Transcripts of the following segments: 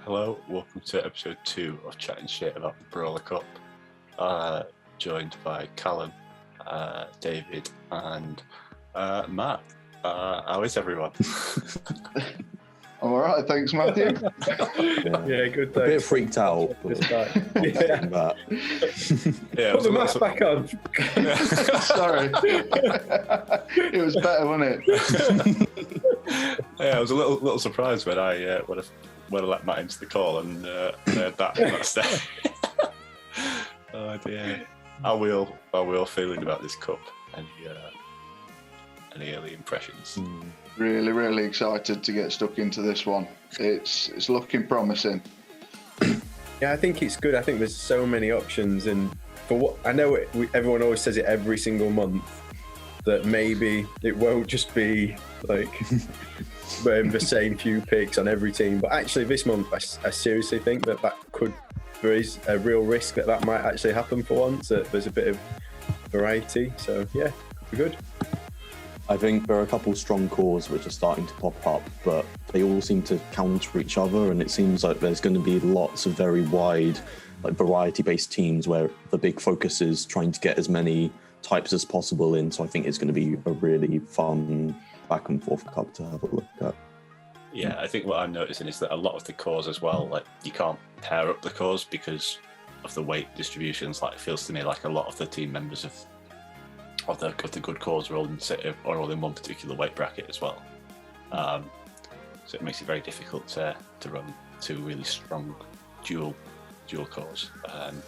Hello, welcome to episode 2 of Chatting Shit about the Brawler Cup. Joined by Callum, David, and Matt. How is everyone? I'm all right, thanks, Matthew. Yeah, good. A bit freaked out. But Yeah. Yeah, Put the mask back on. Sorry. It was better, wasn't it? Yeah, I was a little surprised when I let Matt into the call and heard that step. Oh dear. How are we all feeling about this cup? Any early impressions? Really, really excited to get stuck into this one. It's looking promising. Yeah, I think it's good. I think there's so many options, and for what I know, everyone always says it every single month that maybe it won't just be like the same few picks on every team. But actually, this month, I seriously think that there is a real risk that might actually happen for once. That there's a bit of variety. So yeah, could be good. I think there are a couple of strong cores which are starting to pop up, but they all seem to counter each other, and it seems like there's going to be lots of very wide, like variety-based teams where the big focus is trying to get as many types as possible in. So I think it's going to be a really fun back and forth cup to have a look at. Yeah, I think what I'm noticing is that a lot of the cores as well, like you can't pair up the cores because of the weight distributions. Like it feels to me like a lot of the team members of the good cores are all in one particular weight bracket as well. So it makes it very difficult to run two really strong dual cores. I'm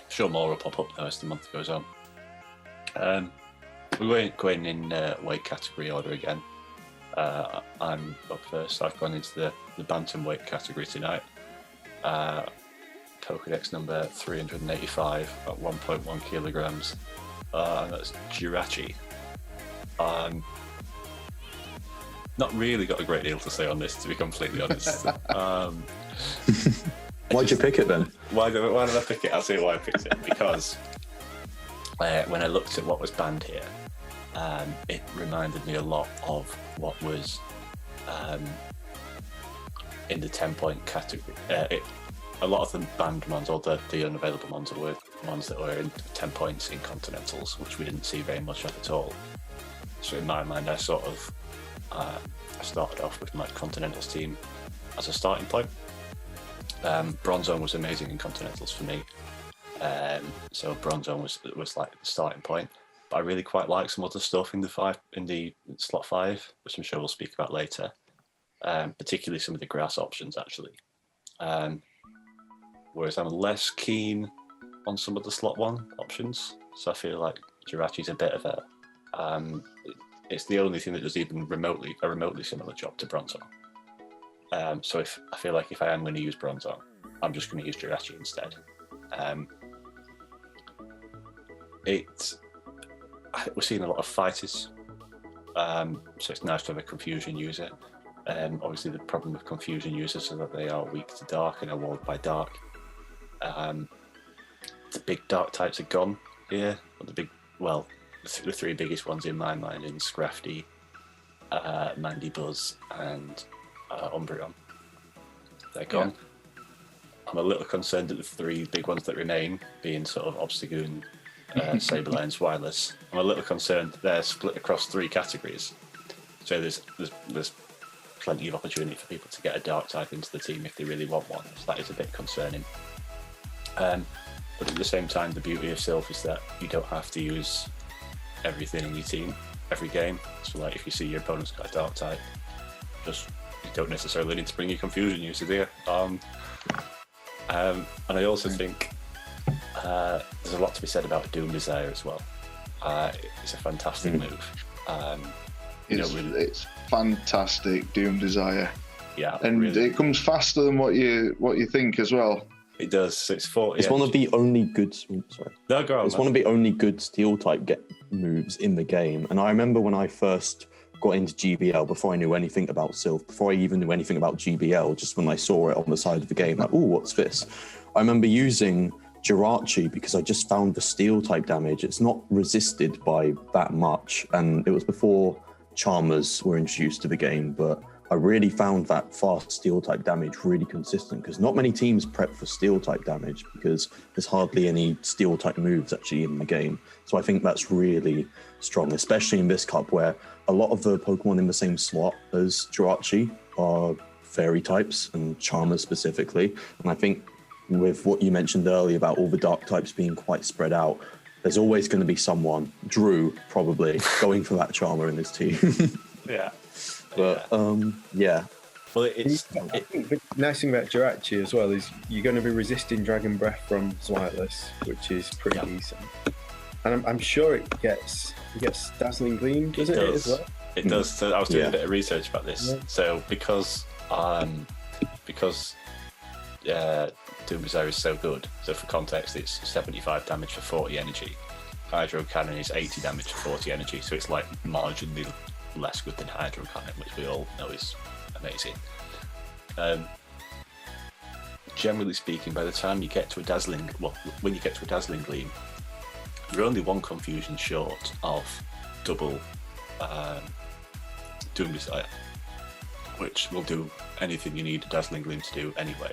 sure more will pop up though as the month goes on. We're going in weight category order again. I'm up first. I've gone into the bantamweight category tonight. Pokédex number 385 at 1.1 kilograms. And that's Jirachi. Not really got a great deal to say on this, to be completely honest. Why'd you pick it then? Why did I pick it? I'll see why I picked it. Because when I looked at what was banned here, it reminded me a lot of what was in the 10-point category. A lot of the banned ones, or the unavailable ones, were ones that were in 10 points in Continentals, which we didn't see very much of at all. So in my mind, I sort of I started off with my Continentals team as a starting point. Bronzone was amazing in Continentals for me, so Bronzone was like the starting point. But I really quite like some other stuff in the slot 5, which I'm sure we'll speak about later. Particularly some of the grass options, actually. Whereas I'm less keen on some of the slot 1 options. So I feel like Jirachi's a bit of a... it's the only thing that does even a remotely similar job to Bronzone. So I feel like if I am going to use Bronzone, I'm just going to use Jirachi instead. We're seeing a lot of fighters, so it's nice to have a confusion user. Obviously the problem with confusion users is that they are weak to dark and are walled by dark. The big dark types are gone here. The three biggest ones in my mind are Scrafty, Mandibuzz, and Umbreon. They're gone. Yeah. I'm a little concerned at the 3 big ones that remain, being sort of Obstagoon, Sableye, and Swilus. I'm a little concerned they're split across 3 categories. So there's plenty of opportunity for people to get a dark type into the team if they really want one. So that is a bit concerning. But at the same time, the beauty of Silph is that you don't have to use everything in your team every game. So like if you see your opponent's got a dark type, you don't necessarily need to bring your confusion user there. And I also think there's a lot to be said about Doom Desire as well. It's a fantastic move. It's fantastic, Doom Desire. Yeah, and really. It comes faster than what you think as well. It does. So it's one of the only good. Sorry. No, go on. It's one of the only good steel type moves in the game. And I remember when I first got into GBL, before I knew anything about Silph, before I even knew anything about GBL, just when I saw it on the side of the game, like, oh, what's this? I remember using Jirachi because I just found the steel type damage. It's not resisted by that much, and it was before Charmers were introduced to the game, but I really found that fast steel type damage really consistent, because not many teams prep for steel type damage because there's hardly any steel type moves actually in the game. So I think that's really strong, especially in this cup where a lot of the Pokemon in the same slot as Jirachi are fairy types and Charmers specifically. And I think with what you mentioned earlier about all the dark types being quite spread out, there's always going to be someone, Drew probably, going for that Charmer in his team. Yeah. But yeah. Well, I think the nice thing about Jirachi as well is you're going to be resisting Dragon Breath from Zweilous, which is pretty decent. And I'm sure it gets Dazzling Gleam, doesn't it as well? It does. So I was doing a bit of research about this. Yeah. So because Doom Desire is so good, so for context, it's 75 damage for 40 energy. Hydro Cannon is 80 damage for 40 energy, so it's like marginally less good than Hydro Cannon, which we all know is amazing. Generally speaking, by the time you get to when you get to a Dazzling Gleam, you're only one confusion short of double Doom Desire, which will do anything you need a Dazzling Gleam to do anyway.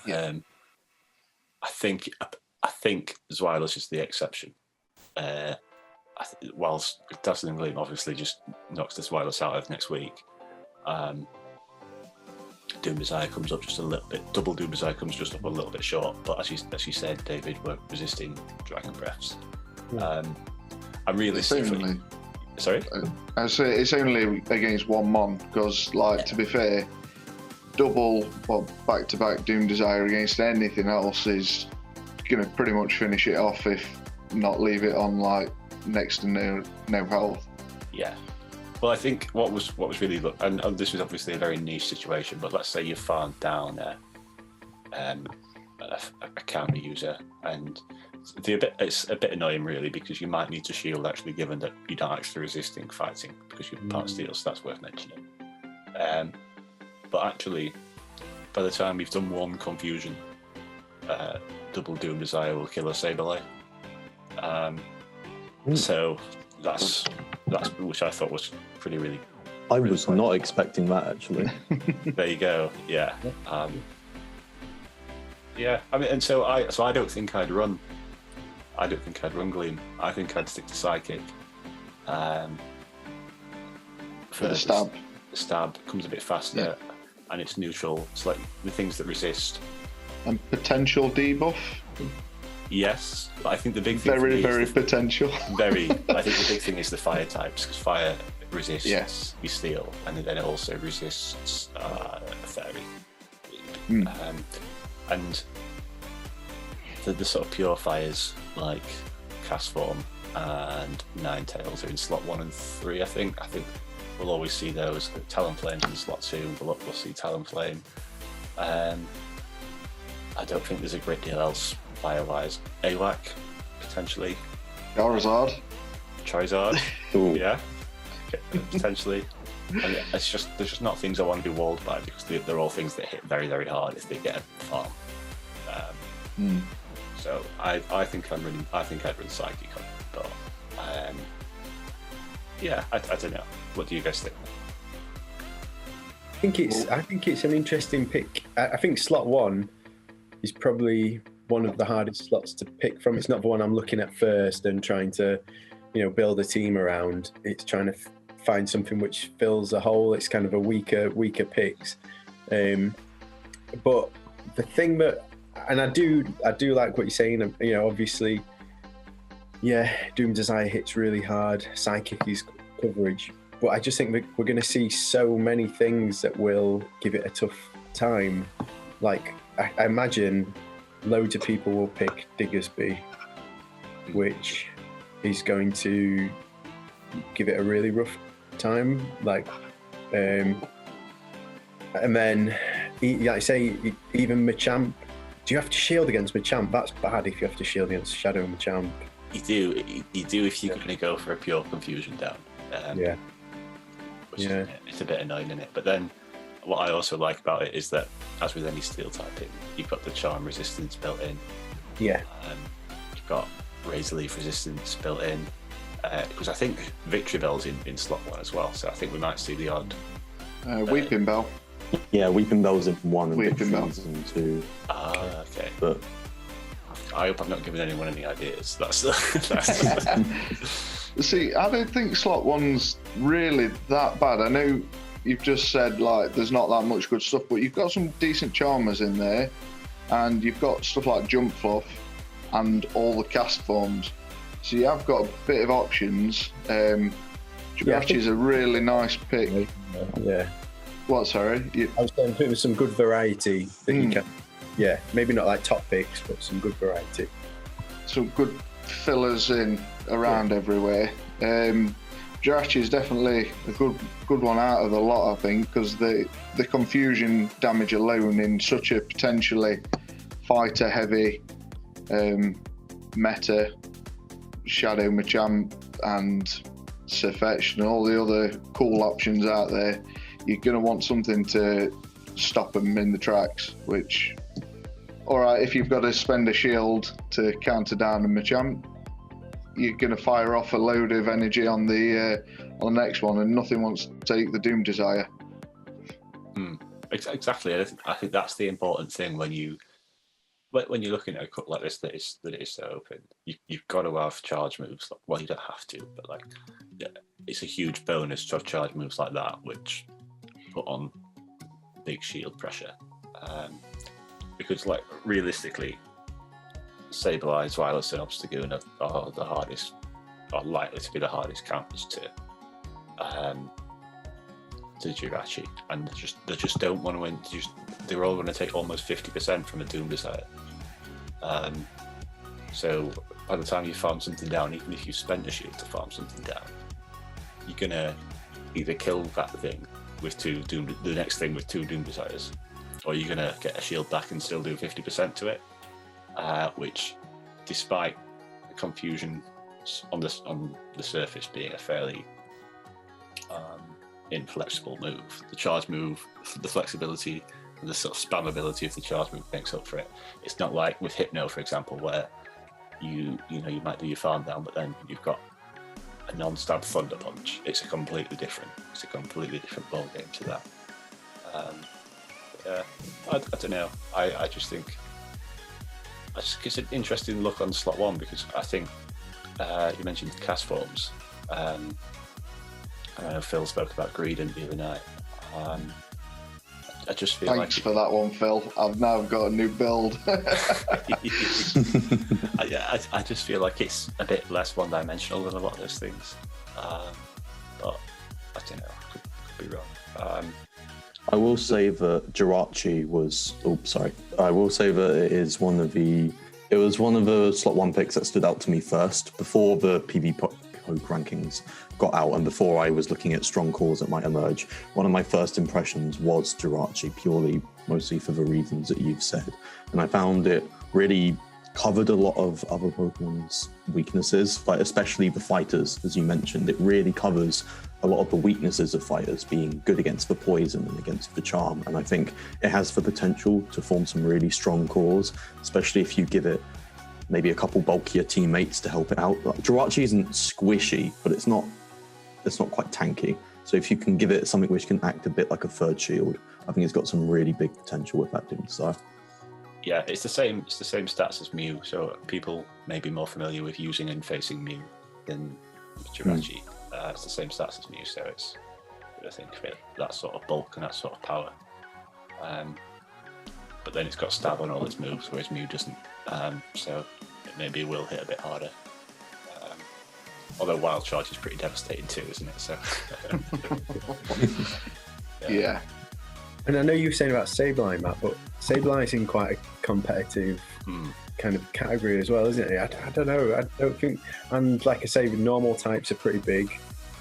I think Zweilous is the exception. Whilst Dazzling Gleam obviously just knocks the Zweilous out of next week, Doom Desire comes up just a little bit. Double Doom Desire comes just up a little bit short. But as you said, David, we're resisting Dragon Breaths. I'm realistically. Sorry? I say it's only against one mon because, to be fair, double back-to-back Doom Desire against anything else is going to pretty much finish it off, if not leave it on next to no health. Yeah. Well, I think what was really and this was obviously a very niche situation, but let's say you farmed down a counter user, and it's a bit annoying really, because you might need to shield actually, given that you're not actually resisting fighting because you're part steel, so that's worth mentioning. But actually, by the time you've done one confusion, double Doom Desire will kill a Sableye. So that's which I thought was really. I was not expecting that actually. There you go. Yeah. Yeah. I mean, and so I don't think I'd run. I don't think I'd run Gleam. I think I'd stick to Psychic. For the stab. The stab comes a bit faster, and it's neutral. It's like the things that resist. And potential debuff. Yes, but I think the big thing very potential. I think the big thing is the fire types, because fire resists your steel, and then it also resists fairy. And the sort of pure fires like Castform and Ninetales are in slot 1 and 3. I think we'll always see those. Talonflame in slot 2. We'll see Talonflame. I don't think there's a great deal else fire-wise. AWAC, potentially. Charizard. Ooh. Yeah, potentially. And there's just not things I want to be walled by, because they're all things that hit very, very hard if they get a farm. So I think I'd run Psychic on, but I don't know. What do you guys think? I think it's an interesting pick. I think slot 1 is probably one of the hardest slots to pick from. It's not the one I'm looking at first and trying to, build a team around. It's trying to find something which fills a hole. It's kind of a weaker picks. But the thing that, and I do like what you're saying. Obviously, Doom Desire hits really hard. Psychic is coverage, but I just think that we're going to see so many things that will give it a tough time. Like I imagine loads of people will pick Diggersby, which is going to give it a really rough time. And then, like I say, even Machamp. Do you have to shield against Machamp? That's bad if you have to shield against Shadow Machamp. You do if you're going to go for a pure confusion down. Which is, it's a bit annoying, isn't it? But then, what I also like about it is that, as with any steel typing, you've got the charm resistance built in. Yeah. You've got Razor Leaf resistance built in. Because I think Victory Bell's in slot 1 as well, so I think we might see the odd Weeping Bell. Yeah, Weeping Bell's in 1 and Weeping Big Bell. Tree's in 2. Ah, okay. But I hope I'm not giving anyone any ideas. That's See, I don't think slot 1's really that bad. I know you've just said like there's not that much good stuff, but you've got some decent charmers in there, and you've got stuff like Jump Fluff and all the cast forms. So you have got a bit of options. Jirachi is a really nice pick. Yeah. What, sorry? I was saying there was some good variety that you can. Yeah, maybe not like top picks, but some good variety. Some good fillers in around everywhere. Jirachi is definitely a good one out of the lot, I think, because the confusion damage alone in such a potentially fighter heavy meta, Shadow Machamp and Silph and all the other cool options out there, you're going to want something to stop them in the tracks, which, alright, if you've got to spend a shield to counter down a Machamp, you're going to fire off a load of energy on the next one, and nothing wants to take the Doom Desire. Exactly. I think that's the important thing when you're looking at a cut like this that is so open. You've got to have charge moves. Well, you don't have to, but it's a huge bonus to have charge moves like that, which put on big shield pressure. Because realistically, Sableye, Wireless, and Obstagoon are the hardest, are likely to be the hardest counters to Jirachi, and they just don't want to win. They're all going to take almost 50% from a Doom Desire. So by the time you farm something down, even if you spent a shield to farm something down, you're gonna either kill that thing with the next thing with 2 Doom Desires, or you're gonna get a shield back and still do 50% to it. Which, despite the confusion on the surface being a fairly inflexible move, the charge move, the flexibility and the sort of spammability of the charge move makes up for it. It's not like with Hypno, for example, where you might do your farm down, but then you've got a non-stab Thunder Punch. It's a completely different ball game to that. I don't know. I just think it's an interesting look on slot 1, because I think you mentioned cast forms. I know Phil spoke about Greedent the other night. I just feel Thanks for that one, Phil. I've now got a new build. I just feel like it's a bit less one-dimensional than a lot of those things. But I don't know. Could be wrong. I will say that Jirachi was. I will say that it was one of the slot 1 picks that stood out to me first before the PvP rankings got out, and before I was looking at strong cores that might emerge. One of my first impressions was Jirachi, purely mostly for the reasons that you've said, and I found it really covered a lot of other Pokemon's weaknesses, but especially the fighters, as you mentioned. It really covers a lot of the weaknesses of fighters, being good against the poison and against the charm, and I think it has the potential to form some really strong cores, especially if you give it maybe a couple bulkier teammates to help it out. Jirachi isn't squishy, but it's not quite tanky. So if you can give it something which can act a bit like a third shield, I think it's got some really big potential with that Doom Desire. Yeah, it's the same stats as Mew, so people may be more familiar with using and facing Mew than Jirachi. It's the same stats as Mew, so it's, I think, that sort of bulk and that sort of power. But then it's got stab on all its moves, whereas Mew doesn't. So it maybe will hit a bit harder. Although Wild Charge is pretty devastating too, isn't it? So Yeah. And I know you were saying about Sableye, Matt, but Sableye is in quite a competitive kind of category as well, isn't it? I don't know. I don't think, and like I say, the normal types are pretty big.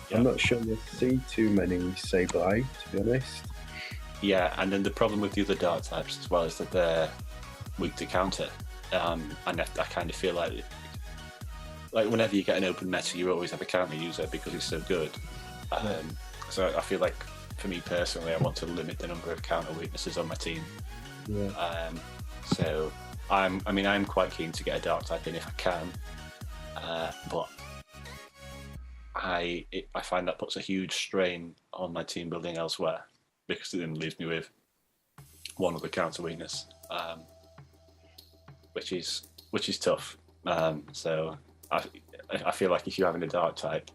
Yeah. I'm not sure you'll see too many Sableye, to be honest. Yeah, and then the problem with the other dark types as well is that they're weak to counter. And I kind of feel like whenever you get an open meta, you always have a counter user because it's so good. So I feel like, for me personally, I want to limit the number of counter weaknesses on my team. Yeah. So I'm quite keen to get a dark type in if I can, but I find that puts a huge strain on my team building elsewhere. because it then leaves me with one other counter weakness, which is tough. So I feel like if you're having a dark type,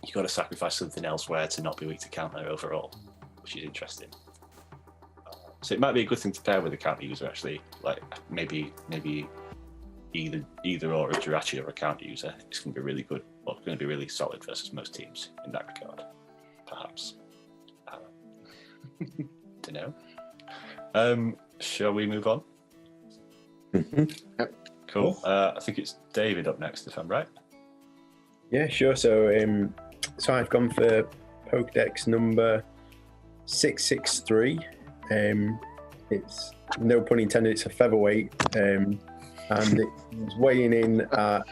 you've got to sacrifice something elsewhere to not be weak to counter overall, which is interesting. So it might be a good thing to pair with a counter user, actually. Like maybe either or a Jirachi or a counter user. It's going to be really good, or going to be really solid versus most teams in that regard, perhaps. Don't know. Shall we move on? Yep. Cool. I think it's David up next, if I'm right. Yeah, sure. So I've gone for Pokédex number 663. It's, no pun intended, it's a featherweight, and it's weighing in at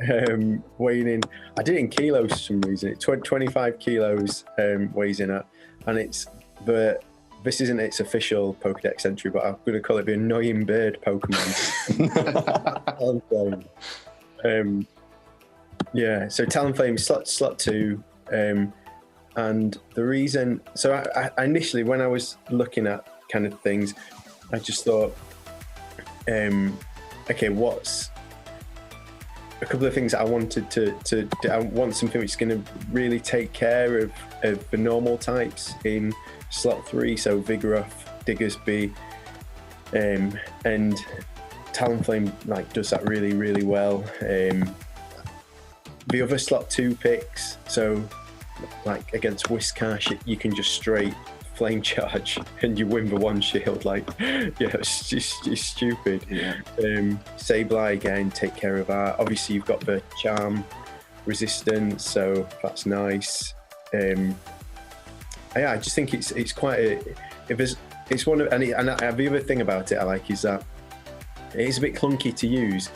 I did it in kilos for some reason. It's 25 kilos weighs in at, and this isn't its official Pokédex entry, but I'm going to call it the annoying bird Pokemon. Talonflame. Yeah, so Talonflame slot 2, and the reason. So I initially, when I was looking at kind of things, I just thought, okay, what's a couple of things that I wanted to do. I want something which is going to really take care of the normal types in slot 3, so Vigoroth, Diggersby, and Talonflame like does that really, really well. The other slot 2 picks, so like against Whiscash, you can just straight flame charge and you win the one shield. Like, yeah, it's stupid. Yeah. Sableye again, take care of that. Obviously, you've got the charm resistance, so that's nice. Yeah, I just think it's quite a. It's one of, and the other thing about it I like is that it is a bit clunky to use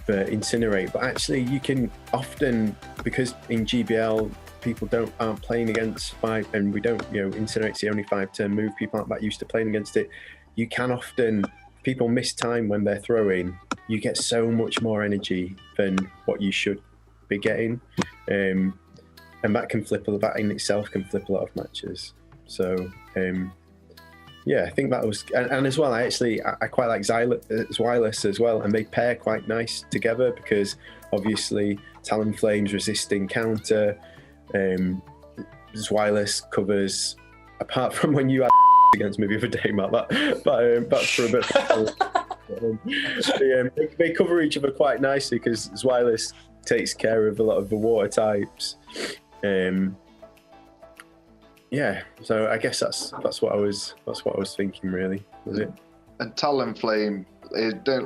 for Incinerate, but actually you can often, because in GBL people aren't playing against 5, and we don't, Incinerate's the only 5-turn move, people aren't that used to playing against it. You can often, people miss time when they're throwing, you get so much more energy than what you should be getting, and that in itself can flip a lot of matches. So yeah, I think that was, and as well, I quite like Zweilous as well, and they pair quite nice together because obviously Talonflame's resisting counter. Zweilous covers, apart from when you had against me the other day, Matt, that's for a bit. They cover each other quite nicely because Zweilous takes care of a lot of the water types. Yeah, so I guess that's what I was thinking, really. Was it? And Talonflame,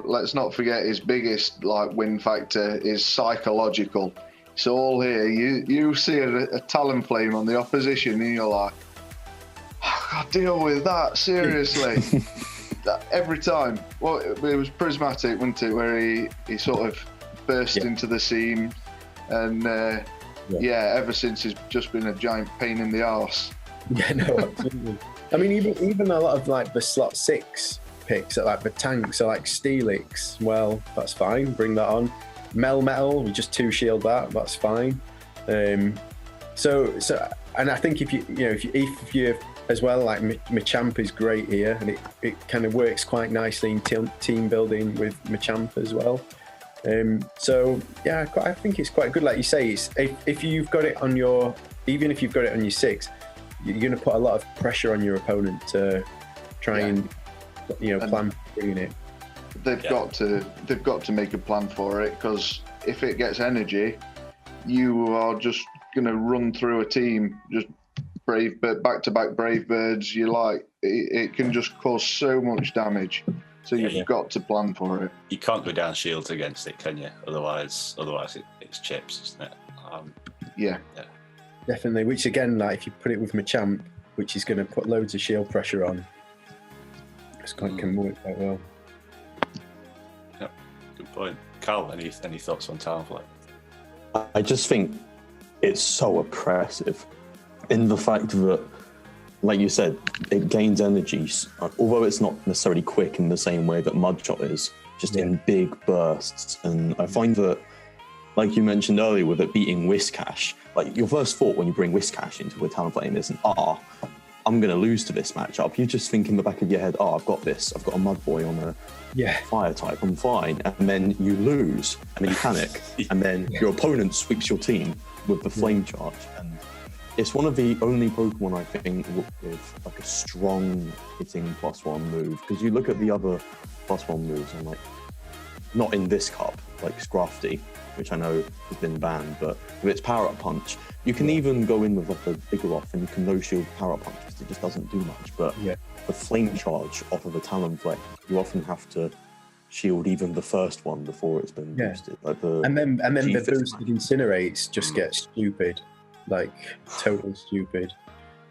let's not forget his biggest win factor is psychological. It's all here. You see a Talonflame on the opposition, and you're like, I can't deal with that, seriously. Every time. Well, it was Prismatic, wasn't it, where he sort of burst into the seam, and ever since he's just been a giant pain in the arse. Yeah, no, absolutely. I mean, even a lot of the slot 6 picks at the tanks are like Steelix. Well, that's fine. Bring that on. Melmetal, we just 2-shield that's fine. So, and I think if you as well, like Machamp is great here, and it kind of works quite nicely in team building with Machamp as well. So yeah, I think it's quite good. Like you say, it's if you've got it on your 6, you're going to put a lot of pressure on your opponent to try and plan for doing it. They've got to make a plan for it, because if it gets energy, you are just going to run through a team, just back-to-back Brave Birds. It can just cause so much damage. So you've got to plan for it. You can't go down shields against it, can you? Otherwise it's chips, isn't it? Yeah. Definitely. Which again, if you put it with Machamp, which is going to put loads of shield pressure on, can work quite well. Yep, good point. Carl, any thoughts on Talonflame? I just think it's so oppressive in the fact that, like you said, it gains energy, although it's not necessarily quick in the same way that Mudshot is, just in big bursts. And I find that, like you mentioned earlier, with it beating Whiscash, your first thought when you bring Whiscash into a Talonflame isn't, I'm going to lose to this matchup. You just think in the back of your head, oh, I've got this. I've got a Mudboy on a fire type. I'm fine. And then you lose, and then you panic, and then your opponent sweeps your team with the Flame Charge. And it's one of the only Pokemon, I think, with like a strong hitting +1 move. Because you look at the other +1 moves, and like, not in this cup, like Scrafty, which I know has been banned, but with its Power-Up Punch, you can even go in with like a Vigoroth and you can no-shield Power-Up Punch because it just doesn't do much. But the Flame Charge off of a Talonflame, you often have to shield even the first one before it's been boosted. Like and then the boosted Incinerates just get stupid, like totally stupid.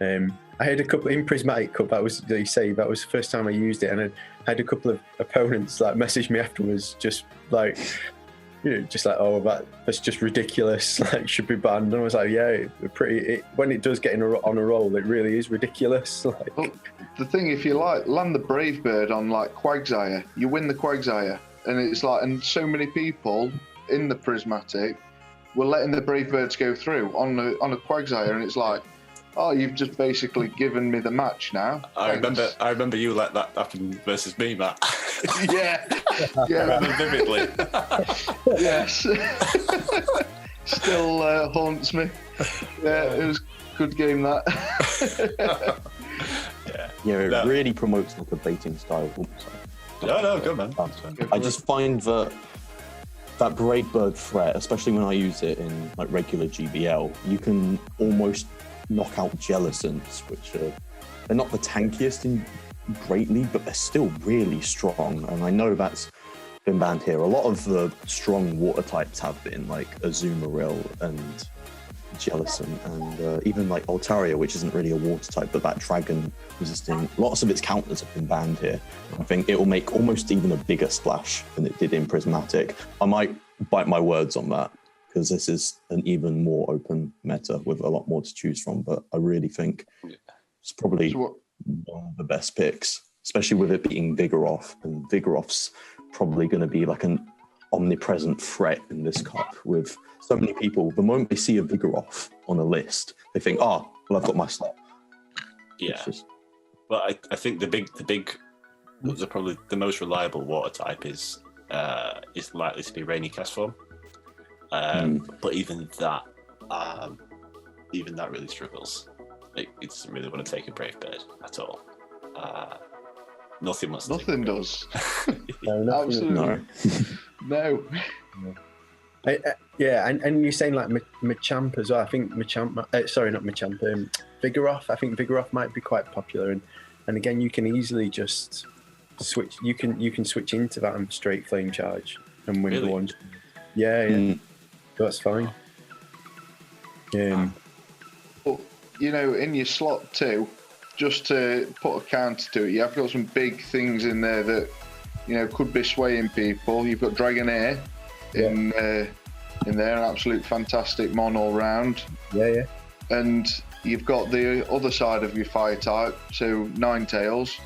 I had a couple in Prismatic Cup. That was the first time I used it, and I had a couple of opponents like message me afterwards, just like, just like, oh, that's just ridiculous. Like, should be banned. And I was like, yeah, when it does get on a roll, it really is ridiculous. Like, well, the thing, if you like land the Brave Bird on like Quagsire, you win the Quagsire, and it's like, and so many people in the Prismatic were letting the Brave Birds go through on a Quagsire, and it's like, oh, you've just basically given me the match now. I remember you let that happen versus me, Matt. Yeah. I remember vividly. Yes. Still haunts me. Yeah, it was a good game, that. It really promotes like a baiting style. No, good man. I just find that Brave Bird threat, especially when I use it in like regular GBL, you can almost knock out Jellicents, which they're not the tankiest in greatly, but they're still really strong. And I know that's been banned here. A lot of the strong water types have been, like Azumarill and Jellicent, and even like Altaria, which isn't really a water type, but that dragon resisting. Lots of its counters have been banned here. I think it will make almost even a bigger splash than it did in Prismatic. I might bite my words on that, because this is an even more open meta with a lot more to choose from. But I really think it's probably one of the best picks, especially with it being Vigoroth. And Vigoroth's probably going to be like an omnipresent threat in this cup with so many people. The moment they see a Vigoroth on a list, they think, oh, well, I've got my slot. Yeah. Well, I think probably the most reliable water type is likely to be Rainy Cast Form. But even that really struggles. It doesn't really want to take a Brave Bird at all. Nothing wants to. Nothing does. No, absolutely no. And you're saying like Machamp as well. I think Machamp. Sorry, not Machamp. Vigoroth. I think Vigoroth might be quite popular, and again, you can easily just switch. You can switch into that and straight Flame Charge and win the one. Yeah. That's fine. But, in your slot too, just to put a counter to it, you have got some big things in there that, could be swaying people. You've got Dragonair in there, an absolute fantastic mon all round. Yeah. And you've got the other side of your fire type, so Ninetales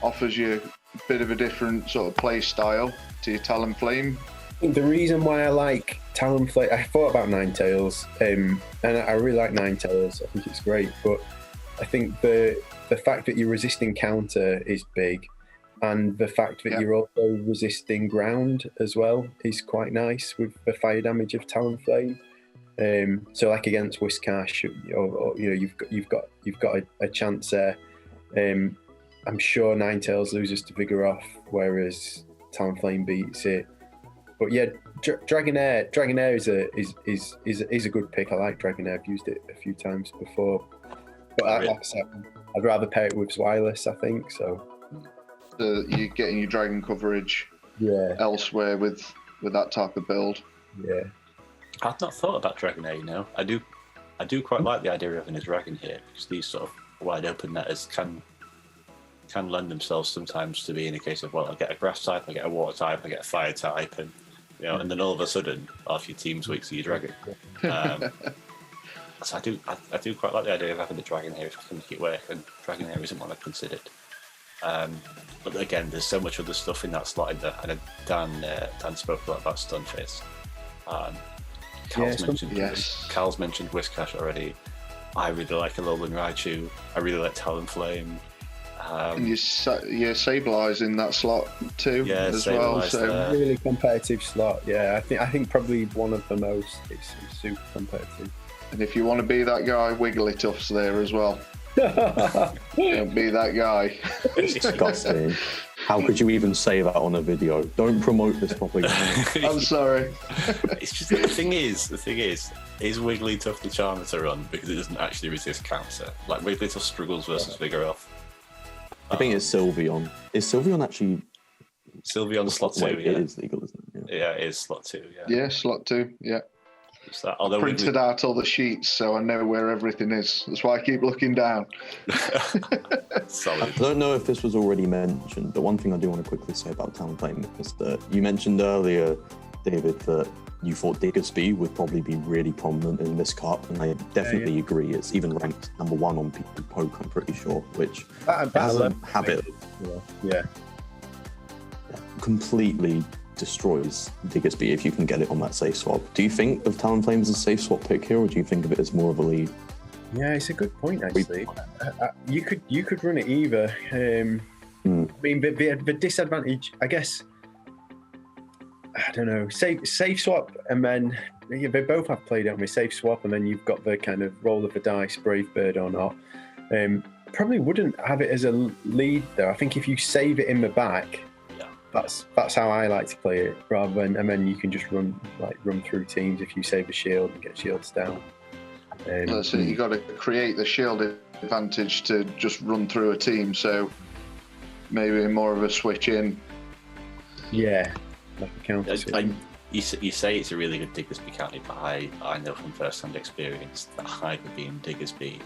offers you a bit of a different sort of play style to your Talonflame. I think the reason why I like Talonflame, I thought about Ninetales, and I really like Ninetales. I think it's great, but I think the fact that you're resisting counter is big, and the fact that you're also resisting ground as well is quite nice with the fire damage of Talonflame. So like against Whiscash, you've got a chance there. I'm sure Ninetales loses to Vigoroth, whereas Talonflame beats it. But yeah, Dragonair is a good pick. I like Dragonair. I've used it a few times before, but I'd rather pair it with Zweilous, I think. So you're getting your dragon coverage elsewhere with that type of build. Yeah, I've not thought about Dragonair. I do quite like the idea of having a dragon here, because these sort of wide open netters can lend themselves sometimes to be in a case of, well, I get a grass type, I get a water type, I get a fire type, and and then all of a sudden, half your team's weak to your dragon. So I do quite like the idea of having the dragon here if I can make it work, and Dragonair isn't one I've considered. But again, there's so much other stuff in that slot in there. I know Dan spoke a lot about Stunfisk. Cal's mentioned Whiscash already. I really like Alolan Raichu. I really like Talonflame. And you're Sableye in that slot too, as well. So really competitive slot. Yeah, I think probably one of the most. It's super competitive. And if you want to be that guy, Wigglytuff's there as well. Don't be that guy. It's disgusting. How could you even say that on a video? Don't promote this properly. I'm sorry. It's just the thing is Wigglytuff the charmer to run because it doesn't actually resist counter. Like Wigglytuff struggles versus Vigoroth. I think it's Sylveon. Is Sylveon actually? Sylveon slot 2, Wait, yeah. It is legal, isn't it? Yeah, it is slot 2, yeah. Yeah, slot 2, yeah. That, although printed out all the sheets so I know where everything is. That's why I keep looking down. Solid. I don't know if this was already mentioned, but one thing I do want to quickly say about Talonflame is that you mentioned earlier, David, that you thought Diggersby would probably be really prominent in this cup, and I definitely agree. It's even ranked number 1 on PvP, I'm pretty sure, which has a habit. Yeah. Completely destroys Diggersby if you can get it on that safe swap. Do you think of Talonflame as a safe swap pick here, or do you think of it as more of a lead? Yeah, it's a good point actually. You could run it either. I mean, the disadvantage, I guess. I don't know. Safe swap, and then they both have played on me. Safe swap, and then you've got the kind of roll of the dice, brave bird or not. Probably wouldn't have it as a lead though. I think if you save it in the back. That's how I like to play it, rather than, and then you can just run through teams if you save a shield and get shields down. So you got to create the shield advantage to just run through a team. So maybe more of a switch in. Yeah, like a counter. You say it's a really good Diggersby county, but I know from first-hand experience that Hyper Beam Diggersby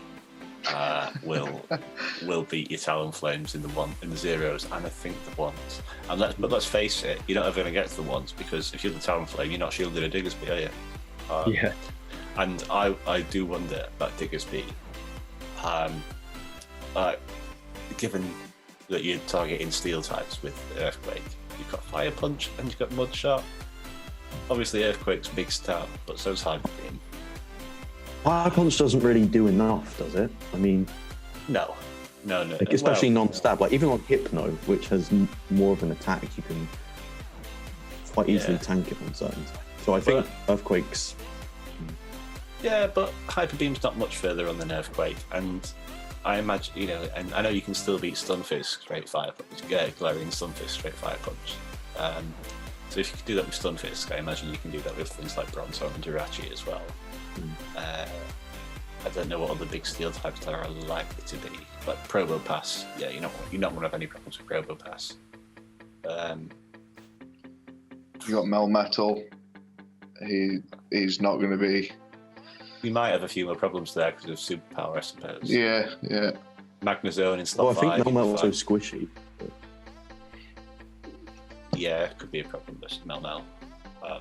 will beat your Talonflames in the zeros, and I think the ones. But let's face it, you're not ever going to get to the ones because if you're the Talonflame, you're not shielded a Diggersby, are you? Yeah. And I do wonder about Diggersby. Given that you're targeting steel types with Earthquake, you've got Fire Punch and you've got Mud Shot. Obviously, Earthquake's a big stat, but so's Hyper Beam. Fire Punch doesn't really do enough, does it? I mean, no. Like, especially non-stab. Like even on Hypno, which has more of an attack, you can quite easily tank it on certain. So I think Earthquake's. Yeah, but Hyper Beam's not much further on than Earthquake, and I imagine and I know you can still beat Stunfisk straight Fire Punch, Glaring Stunfisk straight Fire Punch. So if you can do that with Stunfisk, I imagine you can do that with things like Bronzor and Jirachi as well. I don't know what other big steel types there are likely to be, but Probopass, yeah, you're not going to have any problems with Probopass. You got Melmetal. He's not going to be. You might have a few more problems there because of Superpower, I suppose. Yeah. Magnezone in slot 5. I think Melmetal's so squishy. Yeah, it could be a problem with Melmel.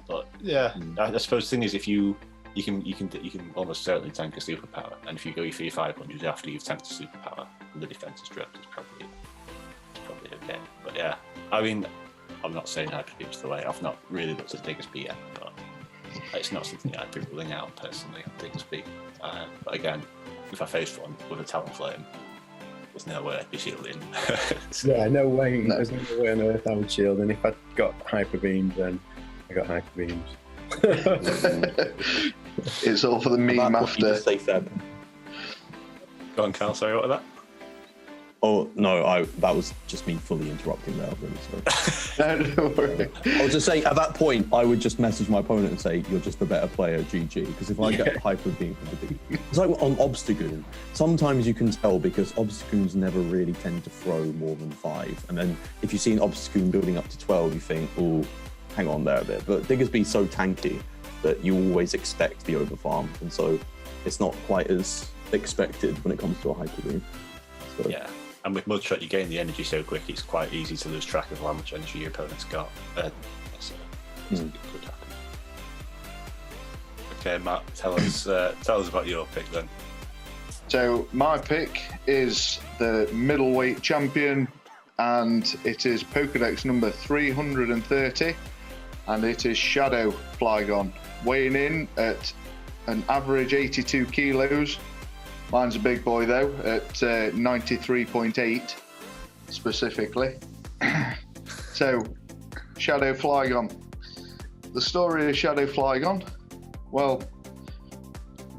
But yeah, I suppose the thing is, if you can almost certainly tank a Superpower, and if you go for your 500 after you've tanked a Superpower and the defense is dropped, it's probably okay. But yeah, I mean, I'm not saying Hyper Beam's the way. I've not really looked at Diggersby yet, but it's not something I'd be ruling out personally on Diggersby. But again, if I faced one with a Talonflame, there's no way I'd be shielding. Yeah, no way. No. There's no way on earth I would shield. And if I'd got Hyper Beams, then I got Hyper Beams. It's all for the meme after. Go on, Carl. Sorry, what was that? Oh no, that was just me fully interrupting there. Really sorry. No, don't worry. I was just saying, at that point, I would just message my opponent and say, "You're just a better player, GG." Because if I get Hyper Beam from the D, it's like on Obstagoon. Sometimes you can tell because Obstagoons never really tend to throw more than 5, and then if you see an Obstagoon building up to 12, you think, "Oh, hang on there a bit." But Diggersby's so tanky that you always expect the overfarm, and so it's not quite as expected when it comes to a Hyper Beam. So. Yeah. And with Mudshot, you gain the energy so quick, it's quite easy to lose track of how much energy your opponent's got. So it could happen. Okay, Matt, tell us about your pick then. So my pick is the middleweight champion, and it is Pokedex number 330, and it is Shadow Flygon, weighing in at an average 82 kilos. Mine's a big boy though, at 93.8 specifically. So, Shadow Flygon. The story of Shadow Flygon, well,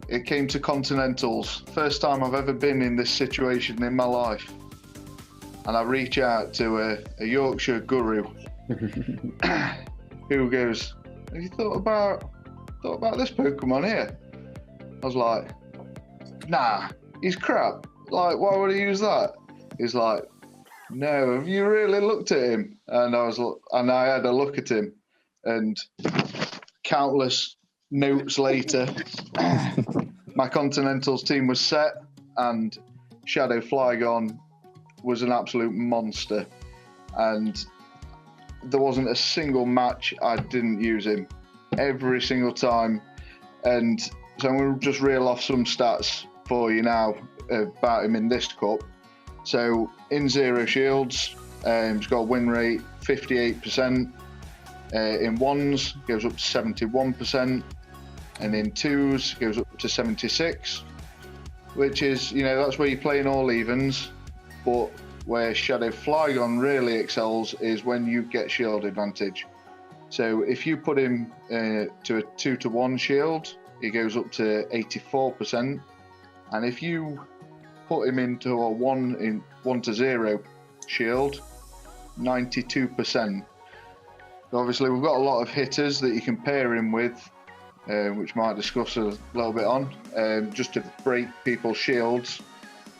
it came to Continentals. First time I've ever been in this situation in my life. And I reach out to a Yorkshire guru who goes, have you thought about this Pokemon here? I was like, nah, he's crap. Like, why would he use that? He's like, no, have you really looked at him? And I had a look at him, and countless notes later, my Continentals team was set, and Shadow Flygon was an absolute monster. And there wasn't a single match I didn't use him. Every single time. And so I'm going to just reel off some stats for you now about him in this cup. So in Zero Shields, he's got a win rate 58%. In ones, goes up to 71%. And in twos, goes up to 76%. Which is, that's where you're playing all evens. But where Shadow Flygon really excels is when you get shield advantage. So if you put him to a 2-to-1 shield, he goes up to 84%. And if you put him into a 1-to-0 shield, 92%. So obviously we've got a lot of hitters that you can pair him with, which might discuss a little bit on, just to break people's shields.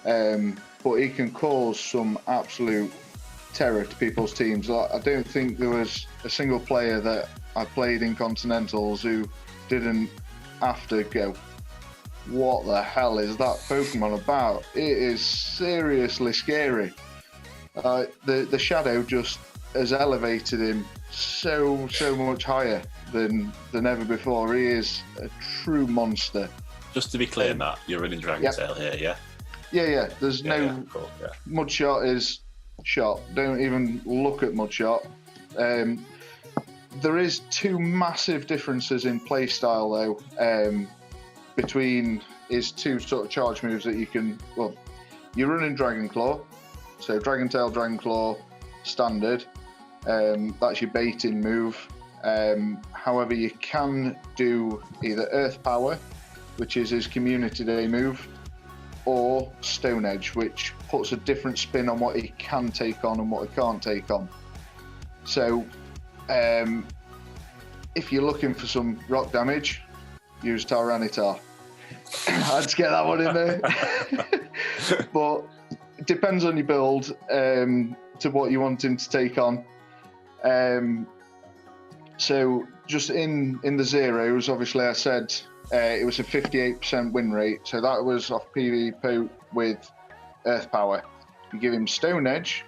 But he can cause some absolute terror to people's teams. I don't think there was a single player that I played in Continentals who didn't have to go, what the hell is that Pokemon about? It is seriously scary. The Shadow just has elevated him so much higher than ever before. He is a true monster. Just to be clear, Matt, you're running Dragon Tail here, yeah? Yeah. There's Cool, yeah. Mudshot is shot. Don't even look at Mudshot. There is two massive differences in playstyle though, between his two sort of charge moves that you can. Well, you're running Dragon Claw, so Dragon Tail, Dragon Claw, standard. That's your baiting move. However, you can do either Earth Power, which is his Community Day move, or Stone Edge, which puts a different spin on what he can take on and what he can't take on. So, if you're looking for some rock damage, use Tyranitar. I'd just get that one in there. But it depends on your build, to what you want him to take on. So just in the zeros, obviously I said it was a 58% win rate, so that was off PvP with Earth Power. You give him Stone Edge,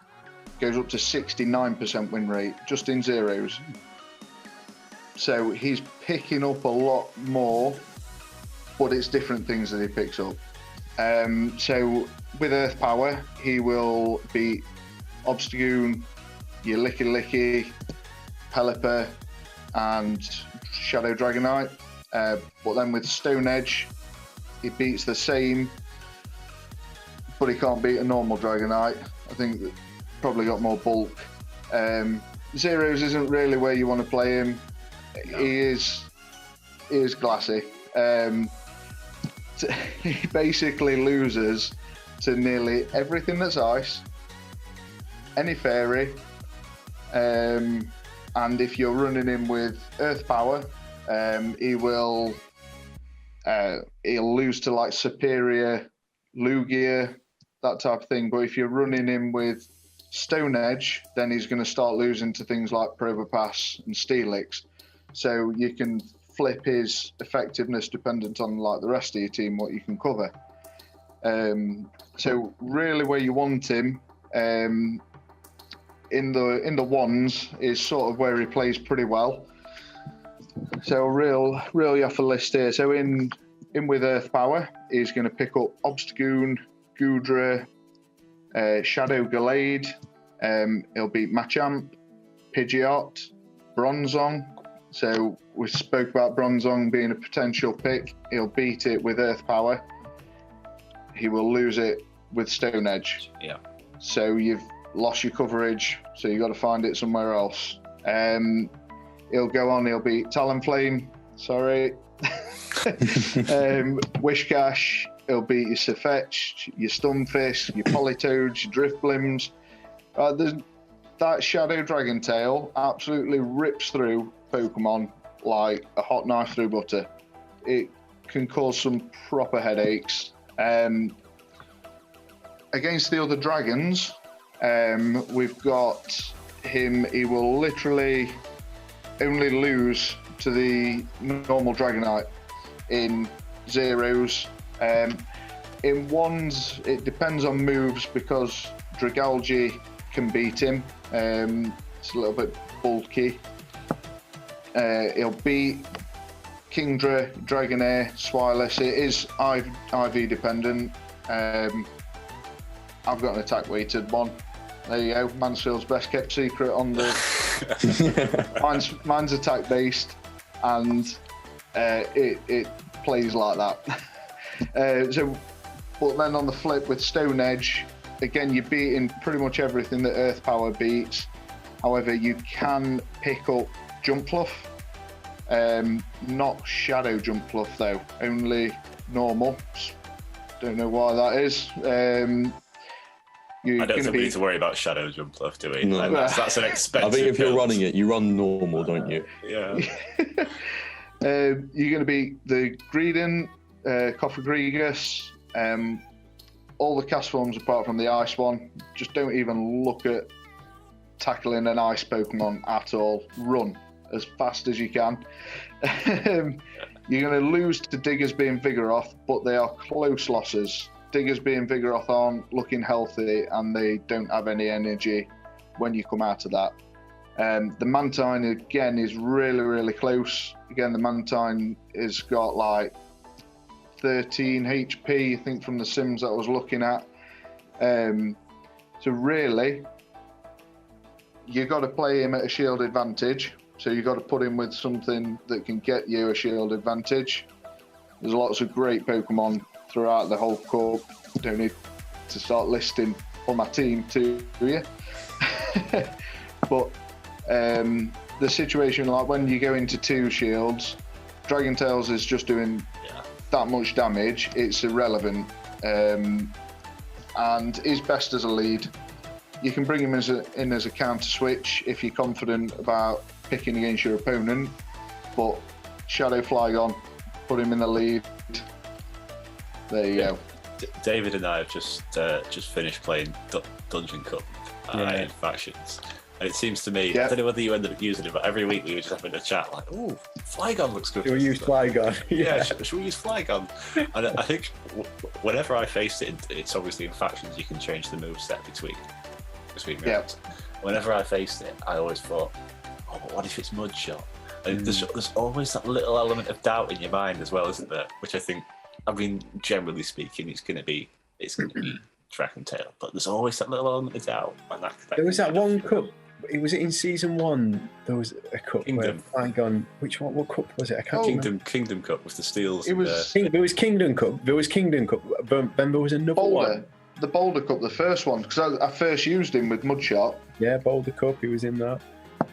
goes up to 69% win rate, just in zeros. So he's picking up a lot more, but it's different things that he picks up. So with Earth Power, he will beat Obstagoon, your Licky Licky, Pelipper, and Shadow Dragonite. But then with Stone Edge, he beats the same, but he can't beat a normal Dragonite. I think that probably got more bulk. Zeros isn't really where you want to play him. No. He is glassy. He basically loses to nearly everything that's ice, any fairy, and if you're running him with Earth Power, he'll lose to like Superior, Lugia, that type of thing. But if you're running him with Stone Edge, then he's going to start losing to things like Probopass and Steelix. So you can flip his effectiveness dependent on like the rest of your team, what you can cover. So really where you want him, in the ones is sort of where he plays pretty well. So reel you off a list here. So in with Earth Power, he's going to pick up Obstagoon, Goodra, Shadow Gallade. He'll beat Machamp, Pidgeot, Bronzong. So we spoke about Bronzong being a potential pick. He'll beat it with Earth Power. he will lose it with Stone Edge. Yeah. So you've lost your coverage, so you've got to find it somewhere else. He'll go on, he'll beat Talonflame, sorry. Wishcash, he'll beat your Sirfetch'd, your Stunfisk, your Politoads, your Driftblims. That Shadow Dragon Tail absolutely rips through Pokemon like a hot knife through butter. It can cause some proper headaches. Against the other dragons, we've got him, he will literally only lose to the normal Dragonite in zeros. In ones, it depends on moves because Dragalge can beat him. It's a little bit bulky. He'll beat Kingdra, Dragonair, Swiless. It is IV dependent. I've got an attack weighted one. There you go. Mansfield's best kept secret on the. mine's attack based, and it plays like that. But then on the flip with Stone Edge, again you're beating pretty much everything that Earth Power beats. However, you can pick up Jump Fluff, not Shadow Jump Fluff though, only normal. Don't know why that is. I don't think we need to worry about Shadow Jump Fluff, do we? No. Like, that's an expensive. I think if you're build. running it, you run normal, don't you? Yeah. You're going to be the Greedent, Cofagrigus, all the cast forms apart from the Ice one. Just don't even look at tackling an Ice Pokemon at all. Run as fast as you can. You're going to lose to Diggers being Vigoroth, but they are close losses. Diggers being Vigoroth aren't looking healthy and they don't have any energy when you come out of that. The Mantine, again, is really, really close. Again, the Mantine has got like 13 HP, I think, from the sims that I was looking at. So really, you got to play him at a shield advantage. So you got to put him with something that can get you a shield advantage. There's lots of great Pokemon throughout the whole cup. Don't need to start listing on my team to you. But the situation, like when you go into 2 shields, Dragon Tails is just doing that much damage. It's irrelevant, and is best as a lead. You can bring him in as a counter switch if you're confident about picking against your opponent. But Shadow Flygon, put him in the lead. There you go. David and I have just finished playing Dungeon Cup in factions. And it seems to me, I don't know whether you ended up using it, but every week we were just having a chat like, "Ooh, Flygon looks good." Should we use Flygon? Yeah, should we use Flygon? And I think whenever I faced it, it's obviously in factions you can change the moveset between rounds. Whenever I faced it, I always thought, "Oh, but what if it's Mudshot?" And there's always that little element of doubt in your mind as well, isn't there? Which I think, I mean, generally speaking, it's going to be Dragon Tail, but there's always that little element of doubt. And there was that one cup. Was it in season 1? There was a cup Kingdom. where Flygon. Which one? What cup was it? I can't remember. Kingdom Cup with the steals. It was. There was Kingdom Cup. There was Kingdom Cup. Then there was another one. The Boulder Cup, the first one, because I first used him with Mudshot. Yeah, Boulder Cup. He was in that.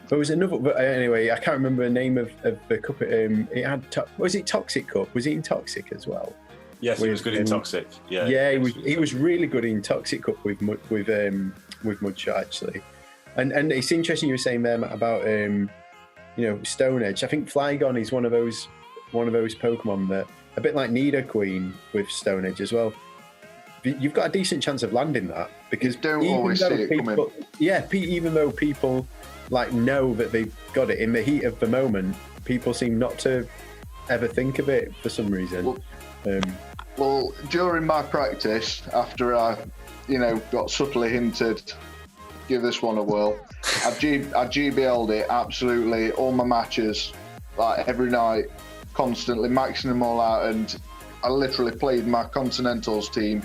There was another. But anyway, I can't remember the name of the cup. It had. Was it Toxic Cup? Was he in Toxic as well? Yes, he was good in Toxic. Yeah. Yeah, he was really good in Toxic Cup with Mudshot actually. And it's interesting you were saying there, Matt, about Stone Edge. I think Flygon is one of those Pokemon that, a bit like Nidoqueen with Stone Edge as well. You've got a decent chance of landing that because you don't always see it coming. Yeah, even though people like know that they've got it in the heat of the moment, people seem not to ever think of it for some reason. Well, during my practice, after I, got subtly hinted, give this one a whirl, I GBL'd it absolutely all my matches, like every night, constantly maxing them all out, and I literally played my Continentals team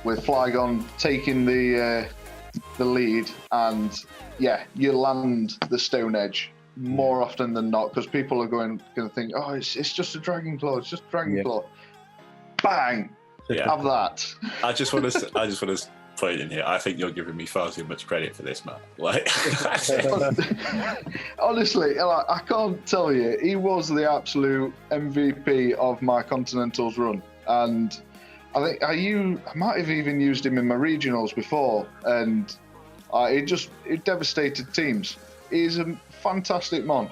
with Flygon taking the lead, and you land the Stone Edge more often than not because people are going to think, oh, it's just a Dragon Claw, it's just a Dragon Claw. Bang! Yeah. Have that. I just want to put it in here. I think you're giving me far too much credit for this, Matt. Like, Honestly, like, I can't tell you. He was the absolute MVP of my Continentals run, and I think I might have even used him in my regionals before, and it devastated teams. He's a fantastic mon.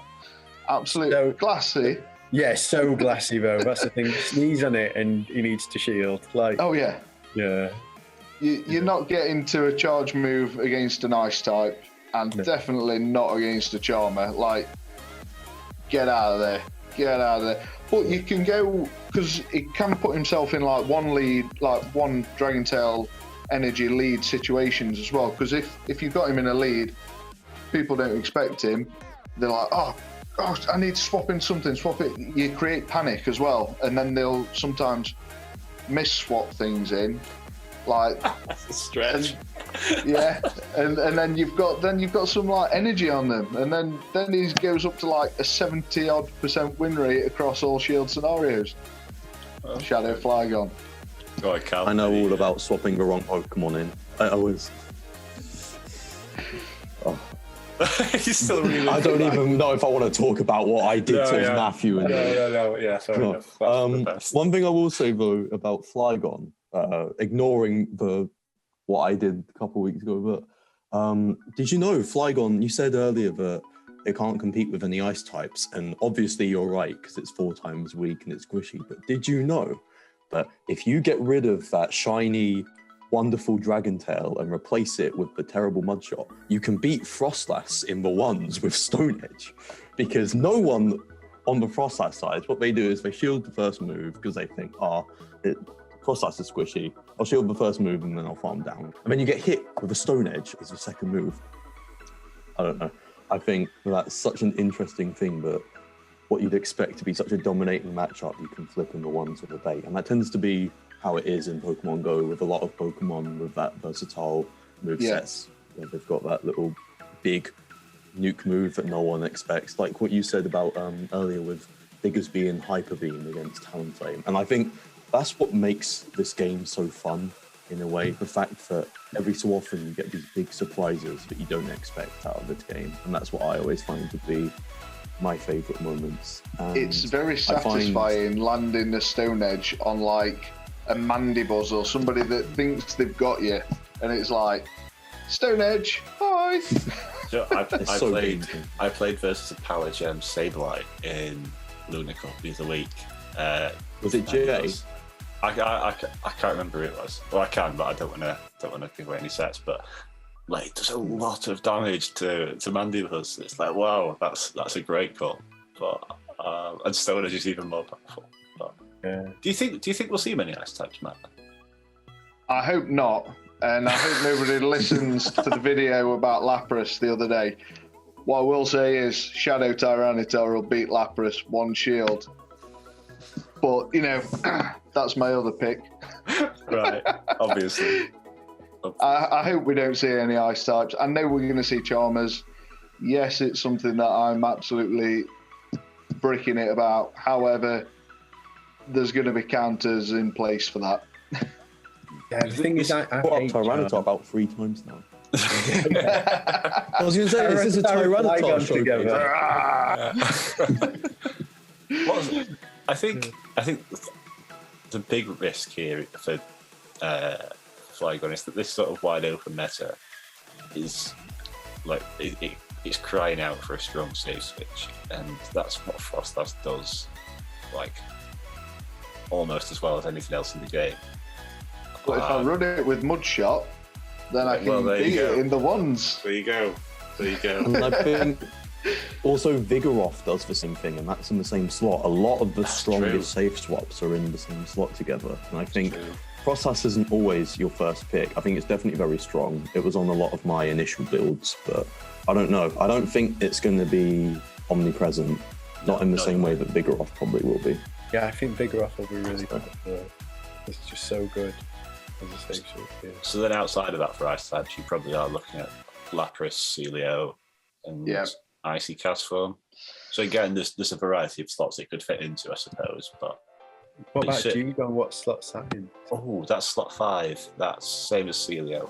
Absolute glassy. Yeah, so glassy though. That's the thing. Sneeze on it and he needs to shield. Like, oh yeah. Yeah. You're not getting to a charge move against an ice type, and definitely not against a charmer. Like, get out of there. Get out of there. But you can go, because he can put himself in like one Dragon Tail energy lead situations as well. Because if you've got him in a lead, people don't expect him. They're like, oh, I need to swap in something, swap it. You create panic as well, and then they'll sometimes miss-swap things in. Like, that's a stretch. And then you've got some like energy on them, and then he goes up to like a 70-odd% win rate across all shield scenarios. Shadow Flygon. I know all about swapping the wrong Pokemon in. I always. He's still really. I don't even know if I want to talk about what I did to Matthew. And No. Yeah, fair enough. One thing I will say though about Flygon, ignoring what I did a couple of weeks ago, but did you know Flygon? You said earlier that it can't compete with any ice types, and obviously you're right because it's 4 times weak and it's squishy. But did you know that if you get rid of that shiny, wonderful Dragon Tail and replace it with the terrible Mudshot, you can beat Frostlass in the ones with Stone Edge, because no one on the Frostlass side, what they do is they shield the first move because they think, Frostlass is squishy, I'll shield the first move and then I'll farm down. And then you get hit with a Stone Edge as the second move. I don't know. I think that's such an interesting thing that what you'd expect to be such a dominating matchup, you can flip in the ones of the bait. And that tends to be how it is in Pokemon Go with a lot of Pokemon with that versatile movesets. Yeah. They've got that little big nuke move that no one expects, like what you said about earlier with Diggersby and Hyper Beam against Talonflame. And I think that's what makes this game so fun in a way, the fact that every so often you get these big surprises that you don't expect out of this game. And that's what I always find to be my favourite moments. And it's very satisfying landing the Stone Edge on like a Mandibuzz or somebody that thinks they've got you, and it's like, Stone Edge, hi. So I played versus a Power Gem Sableye in Luna Cup the other week. Was it J? I can't remember who it was. Well, I can, but I don't want to give away any sets. But like, it does a lot of damage to Mandibuzz. It's like, wow, that's a great call. But and Stone Edge is even more powerful. But, do you think we'll see many ice types, Matt? I hope not, and I hope nobody listens to the video about Lapras the other day. What I will say is Shadow Tyranitar will beat Lapras one shield, but that's my other pick. Right, obviously. I hope we don't see any ice types. I know we're going to see Charmers. Yes, it's something that I'm absolutely bricking it about. However, there's going to be counters in place for that. Yeah, the thing is, I hate Tyranitar about 3 times now. I was going to say, this is a Tyranitar together. I think the big risk here for Flygon is that this sort of wide open meta is like it's crying out for a strong save switch, and that's what Frostlass does, like almost as well as anything else in the game. But if I run it with Mudshot, then I can beat it in the ones. There you go. And I think also Vigoroth does the same thing, and that's in the same slot. A lot of the strongest safe swaps are in the same slot together, and I think Frostlass isn't always your first pick. I think it's definitely very strong. It was on a lot of my initial builds, but I don't know. I don't think it's going to be omnipresent, not in the same way that Vigoroth probably will be. Yeah, I think Vigoroth will be really good. It's just so good as a safe swap. Yeah. So then outside of that for ice types, you probably are looking at Lapras, Celio, and Icy Cast form. So again, there's a variety of slots it could fit into, I suppose, but What about Shit. Jugon? What slot's that in? Oh, that's slot 5. That's same as Celio.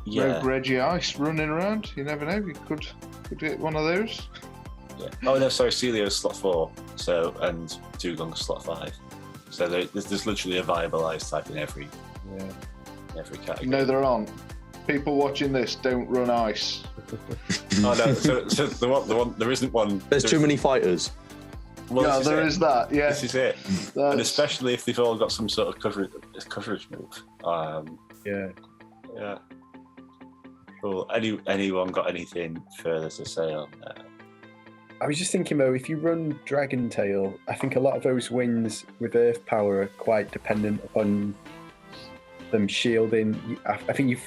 Yeah. Rogue Reggie Ice running around. You never know. You could get one of those. Yeah. Oh no, sorry, Celio's slot 4. So and Dugong's slot 5. So there's literally a viable ice type in every category. No, there aren't. People watching this don't run ice. Oh no, so the one there isn't one. There's too many fighters. Well, Yeah, there is that. Yeah, This is it, and especially if they've all got some sort of coverage move. Yeah. Yeah. Cool. Anyone got anything further to say on that? I was just thinking though, if you run Dragon Tail, I think a lot of those wins with Earth Power are quite dependent upon them shielding. I think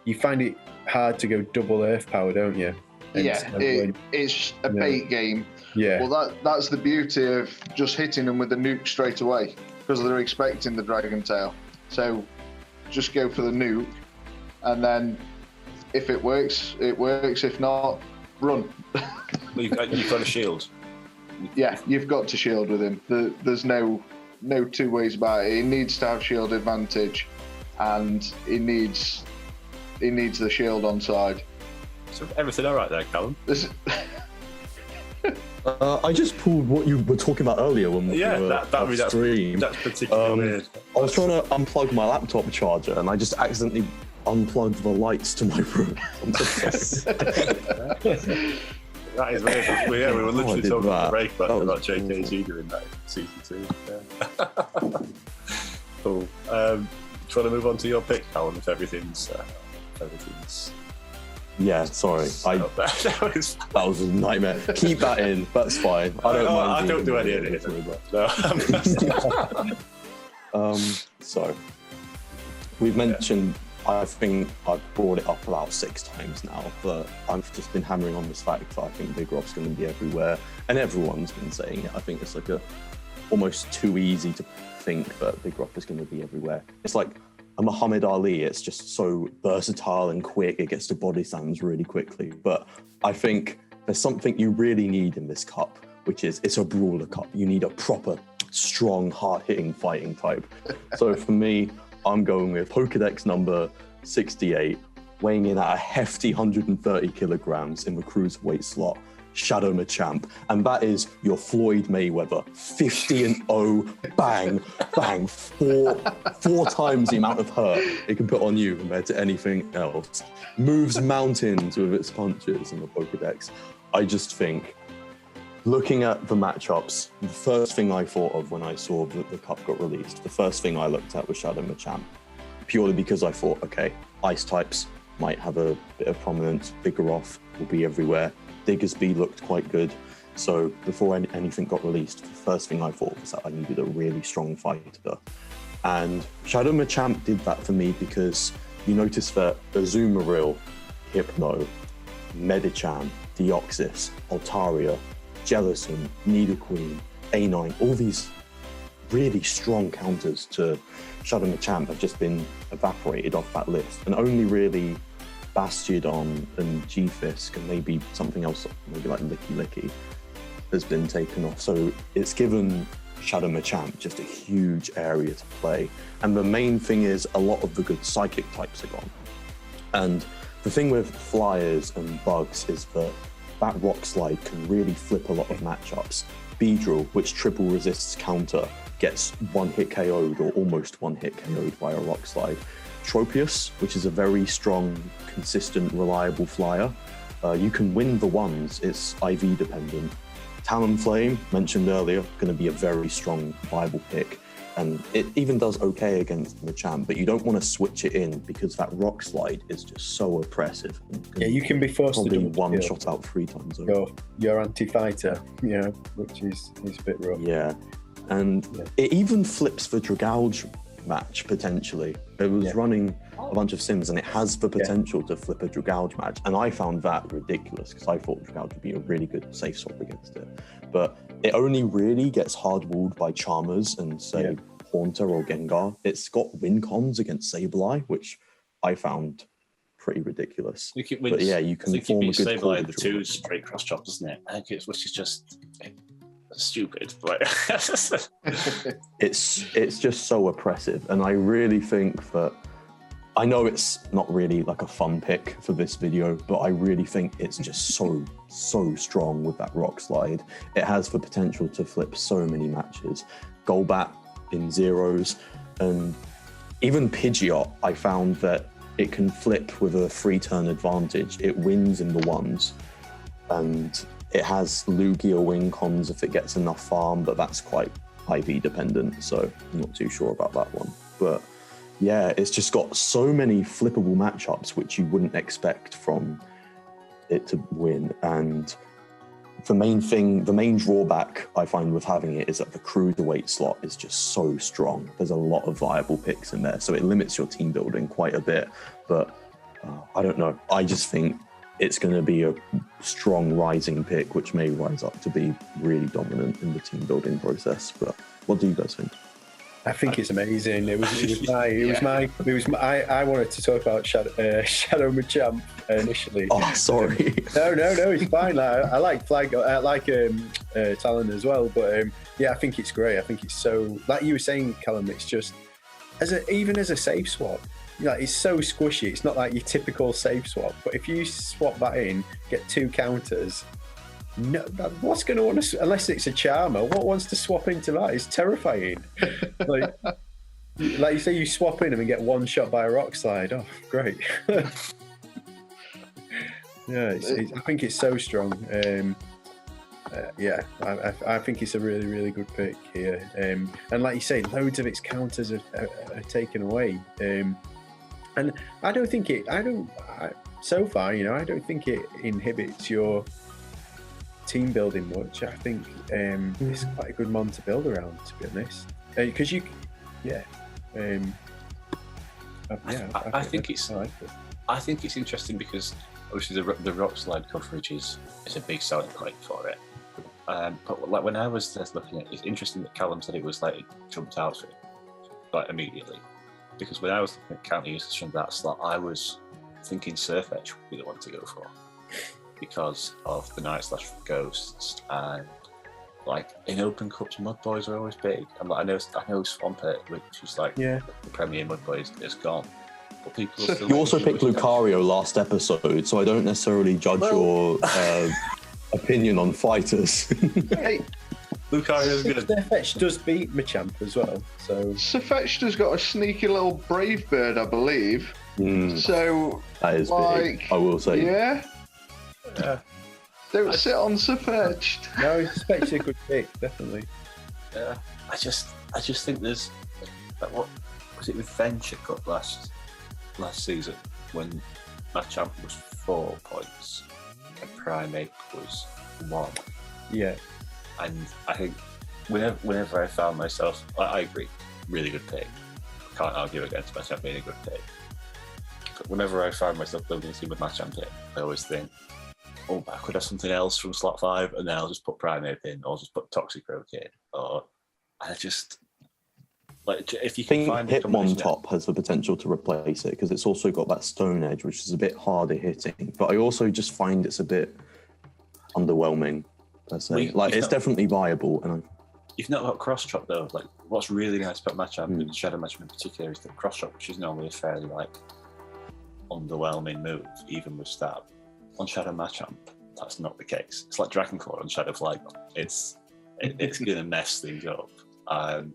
you find it hard to go double Earth Power, don't you? It's a bait game. Yeah. Well, that's the beauty of just hitting them with the nuke straight away, because they're expecting the Dragon Tail. So just go for the nuke, and then if it works, it works. If not, run. Well, you've got a shield. Yeah, you've got to shield with him. There's no two ways about it. He needs to have shield advantage, and he needs the shield on side. So everything all right there, Callum? I just pulled what you were talking about earlier when we were off stream. That's particularly weird. I was trying to unplug my laptop charger and I just accidentally unplugged the lights to my room. That is weird. We were literally talking about the break about JKG JKG doing that in season 2. Yeah. Cool. Do you want to move on to your pick, Callum? If everything's Yeah, sorry. That was a nightmare. Keep that in. That's fine. I don't mind. I don't do any editing. No. So we've mentioned. I think I've brought it up about 6 times now, but I've just been hammering on this fact that I think Big Rob's going to be everywhere, and everyone's been saying it. I think it's like almost too easy to think that Big Rob is going to be everywhere. It's like a Muhammad Ali. It's just so versatile and quick. It gets to body slams really quickly. But I think there's something you really need in this cup, which is it's a Brawler cup. You need a proper, strong, hard-hitting fighting type. So for me, I'm going with Pokedex number 68, weighing in at a hefty 130 kilograms in the cruiserweight slot, Shadow Machamp. And that is your Floyd Mayweather, 50-0, bang, bang, four times the amount of hurt it can put on you compared to anything else. Moves mountains with its punches in the Pokedex. I just think, looking at the matchups, the first thing I thought of when I saw that the cup got released, the first thing I looked at was Shadow Machamp, purely because I thought, okay, ice types might have a bit of prominence, Vigoroth will be everywhere, Diggersby looked quite good, so before anything got released, the first thing I thought was that I needed a really strong fighter. And Shadow Machamp did that for me because you notice that Azumarill, Hypno, Medicham, Deoxys, Altaria, Jellicent, Nidoqueen, A9, all these really strong counters to Shadow Machamp have just been evaporated off that list, and only really Bastiodon and G-Fisk and maybe something else, maybe like Licky has been taken off. So it's given Shadow Machamp just a huge area to play. And the main thing is a lot of the good psychic types are gone. And the thing with flyers and bugs is that Rock Slide can really flip a lot of matchups. Beedrill, which triple resists counter, gets one-hit KO'd or almost one-hit KO'd by a Rock Slide. Tropius, which is a very strong, consistent, reliable flyer. You can win the ones, it's IV dependent. Talonflame, mentioned earlier, going to be a very strong, viable pick. And it even does okay against Machamp, but you don't want to switch it in because that Rock Slide is just so oppressive. Yeah, you can be forced to probably one shot out 3 times over. Your anti-fighter, which is a bit rough. Yeah, and it even flips the Dragouge match potentially. It was running a bunch of sims and it has the potential to flip a Dragouge match, and I found that ridiculous because I thought Dragouge would be a really good safe swap against it. But it only really gets hard-walled by Charmers and, say, Haunter or Gengar. It's got win cons against Sableye, which I found pretty ridiculous. But yeah, you can I think form it a good Sableye the core. 2 straight cross chop, doesn't it? I think which is just stupid. But it's just so oppressive, and I really think that I know it's not really like a fun pick for this video, but I really think it's just so strong with that rock slide. It has the potential to flip so many matches. Golbat in zeros, and even Pidgeot, I found that it can flip with a 3-turn advantage. It wins in the ones, and it has Lugia win cons if it gets enough farm, but that's quite IV dependent, so I'm not too sure about that one. But yeah, it's just got so many flippable matchups which you wouldn't expect from it to win. And the main drawback I find with having it is that the cruiserweight slot is just so strong. There's a lot of viable picks in there, so it limits your team building quite a bit. But I don't know. I just think it's going to be a strong rising pick, which may rise up to be really dominant in the team building process. But what do you guys think? I think it's amazing. I wanted to talk about Shadow Machamp initially. Oh, sorry. No, it's fine. I like Flygon. I like Talon as well. But yeah, I think it's great. I think it's so, like you were saying, Callum. It's just even as a safe swap. Like, it's so squishy. It's not like your typical safe swap. But if you swap that in, get 2 counters. No, what's going to want to, unless it's a charmer, what wants to swap into that? It's terrifying. like you say, you swap in and get 1 shot by a rock slide. Oh, great. Yeah, I think it's so strong. Yeah, I think it's a really, really good pick here. And like you say, loads of its counters are taken away. And I don't think so far, I don't think it inhibits your team building much. I think it's quite a good mon to build around, to be honest, because I think it's interesting because obviously the rock slide coverage is a big selling point for it. But like when I was just looking at it, it's interesting that Callum said it was like it jumped out for him like immediately, because when I was looking at counter uses from that slot, I was thinking Surf Edge would be the one to go for, because of the Night Slash for Ghosts, and like in Open Cups, Mud Boys are always big. And like, I know Swampert, which is like the Premier Mud Boys, is gone. But people are still. You also picked Lucario last episode, so I don't necessarily judge your opinion on fighters. Hey, Lucario's good. Sirfetch'd does beat Machamp as well. So Sirfetch'd has got a sneaky little Brave Bird, I believe. So that is big, I will say. Yeah. Don't sit on Sirfetch'd. No, Sirfetch'd a good pick, definitely. Yeah, I just think there's what was it with Venture Cup last season when Machamp was 4 points and Primeape was 1. Yeah. And I think whenever I found myself, I agree, really good pick. Can't argue against Machamp being a good pick. But whenever I found myself building a team with Machamp in, I always think, oh, I could have something else from slot 5, and then I'll just put Primeape in, or just put Toxicroak in, or I just like if you can find Hitmontop has the potential to replace it, because it's also got that Stone Edge, which is a bit harder hitting. But I also just find it's a bit underwhelming. Let's say, it's definitely viable, and you've not got cross chop though. Like, what's really nice about Machamp and Shadow Machamp in particular is that cross chop, which is normally a fairly like underwhelming move, even with stab. On Shadow Machamp, that's not the case. It's like Dragon Claw on Shadow Flygon. It's going to mess things up. And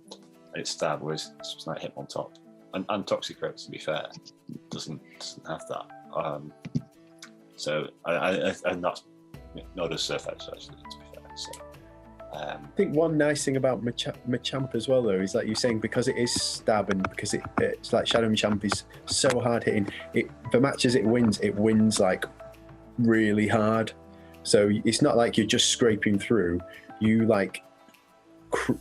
it's stab, whereas it's like Hitmontop. And Toxicroak, to be fair, doesn't have that. So and that's not a Surf Edge, actually, to be fair. So, I think one nice thing about Machamp as well, though, is like you're saying, because it is stab and because it's like Shadow Machamp is so hard hitting. The matches it wins like really hard. So it's not like you're just scraping through. You like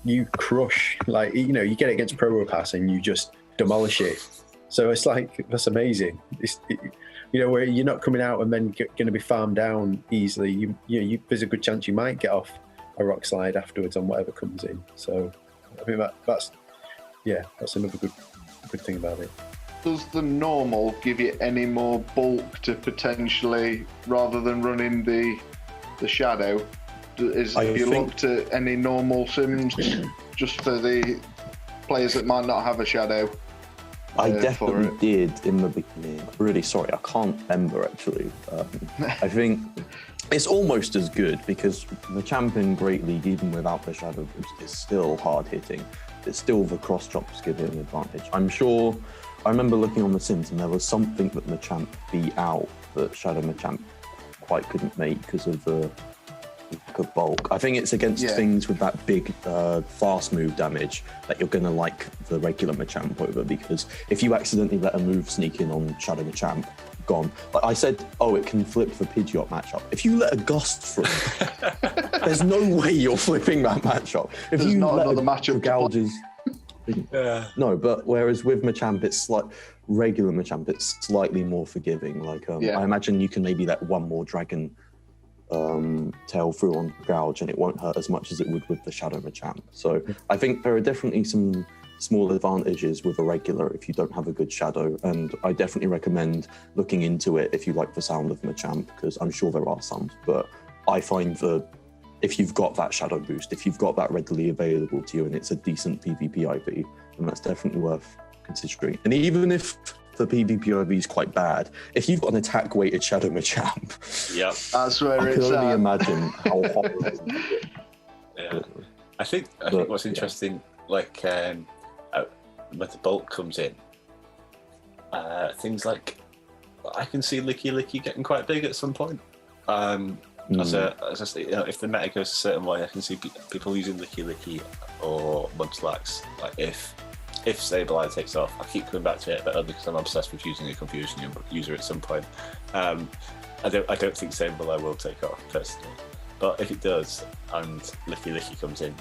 you crush, like you get it against Probopass and you just demolish it. So it's like, that's amazing. Where you're not coming out and then going to be farmed down easily. There's a good chance you might get off a rock slide afterwards on whatever comes in. So I think that's another good thing about it. Does the normal give you any more bulk to potentially, rather than running the shadow? Have you looked at any normal sims just for the players that might not have a shadow? I definitely did in the beginning. Really sorry, I can't remember actually. I think it's almost as good because the champion Great League, even without the shadow boost, is still hard hitting. It's still the cross chops give it an advantage. I'm sure. I remember looking on the Sims and there was something that Machamp beat out that Shadow Machamp quite couldn't make because of the lack of bulk. I think it's against things with that big fast move damage that you're going to like the regular Machamp over, because if you accidentally let a move sneak in on Shadow Machamp, gone. Like I said, it can flip the Pidgeot matchup. If you let a Gust through, there's no way you're flipping that matchup. If There's you not let another matchup gouges. No, but whereas with Machamp, it's like regular Machamp, it's slightly more forgiving. Like I imagine you can maybe let one more Dragon tail through on Gouge and it won't hurt as much as it would with the Shadow Machamp. So I think there are definitely some small advantages with a regular if you don't have a good Shadow, and I definitely recommend looking into it if you like the sound of Machamp, because I'm sure there are some, but I find that if you've got that Shadow boost, if you've got that readily available to you and it's a decent PvP IV, then that's definitely worth considering. And even if the PvP IV is quite bad, if you've got an attack-weighted Shadow Machamp, that's where I it's can only imagine how horrible it is. Yeah. I think what's interesting, like when the bulk comes in, things like I can see Licky Licky getting quite big at some point. As if the meta goes a certain way, I can see people using Licky Licky or Munchlax. Like if Sableye takes off, I keep coming back to it, but only because I'm obsessed with using a Confusion user at some point. I don't think Sableye will take off personally, but if it does and Licky Licky comes in,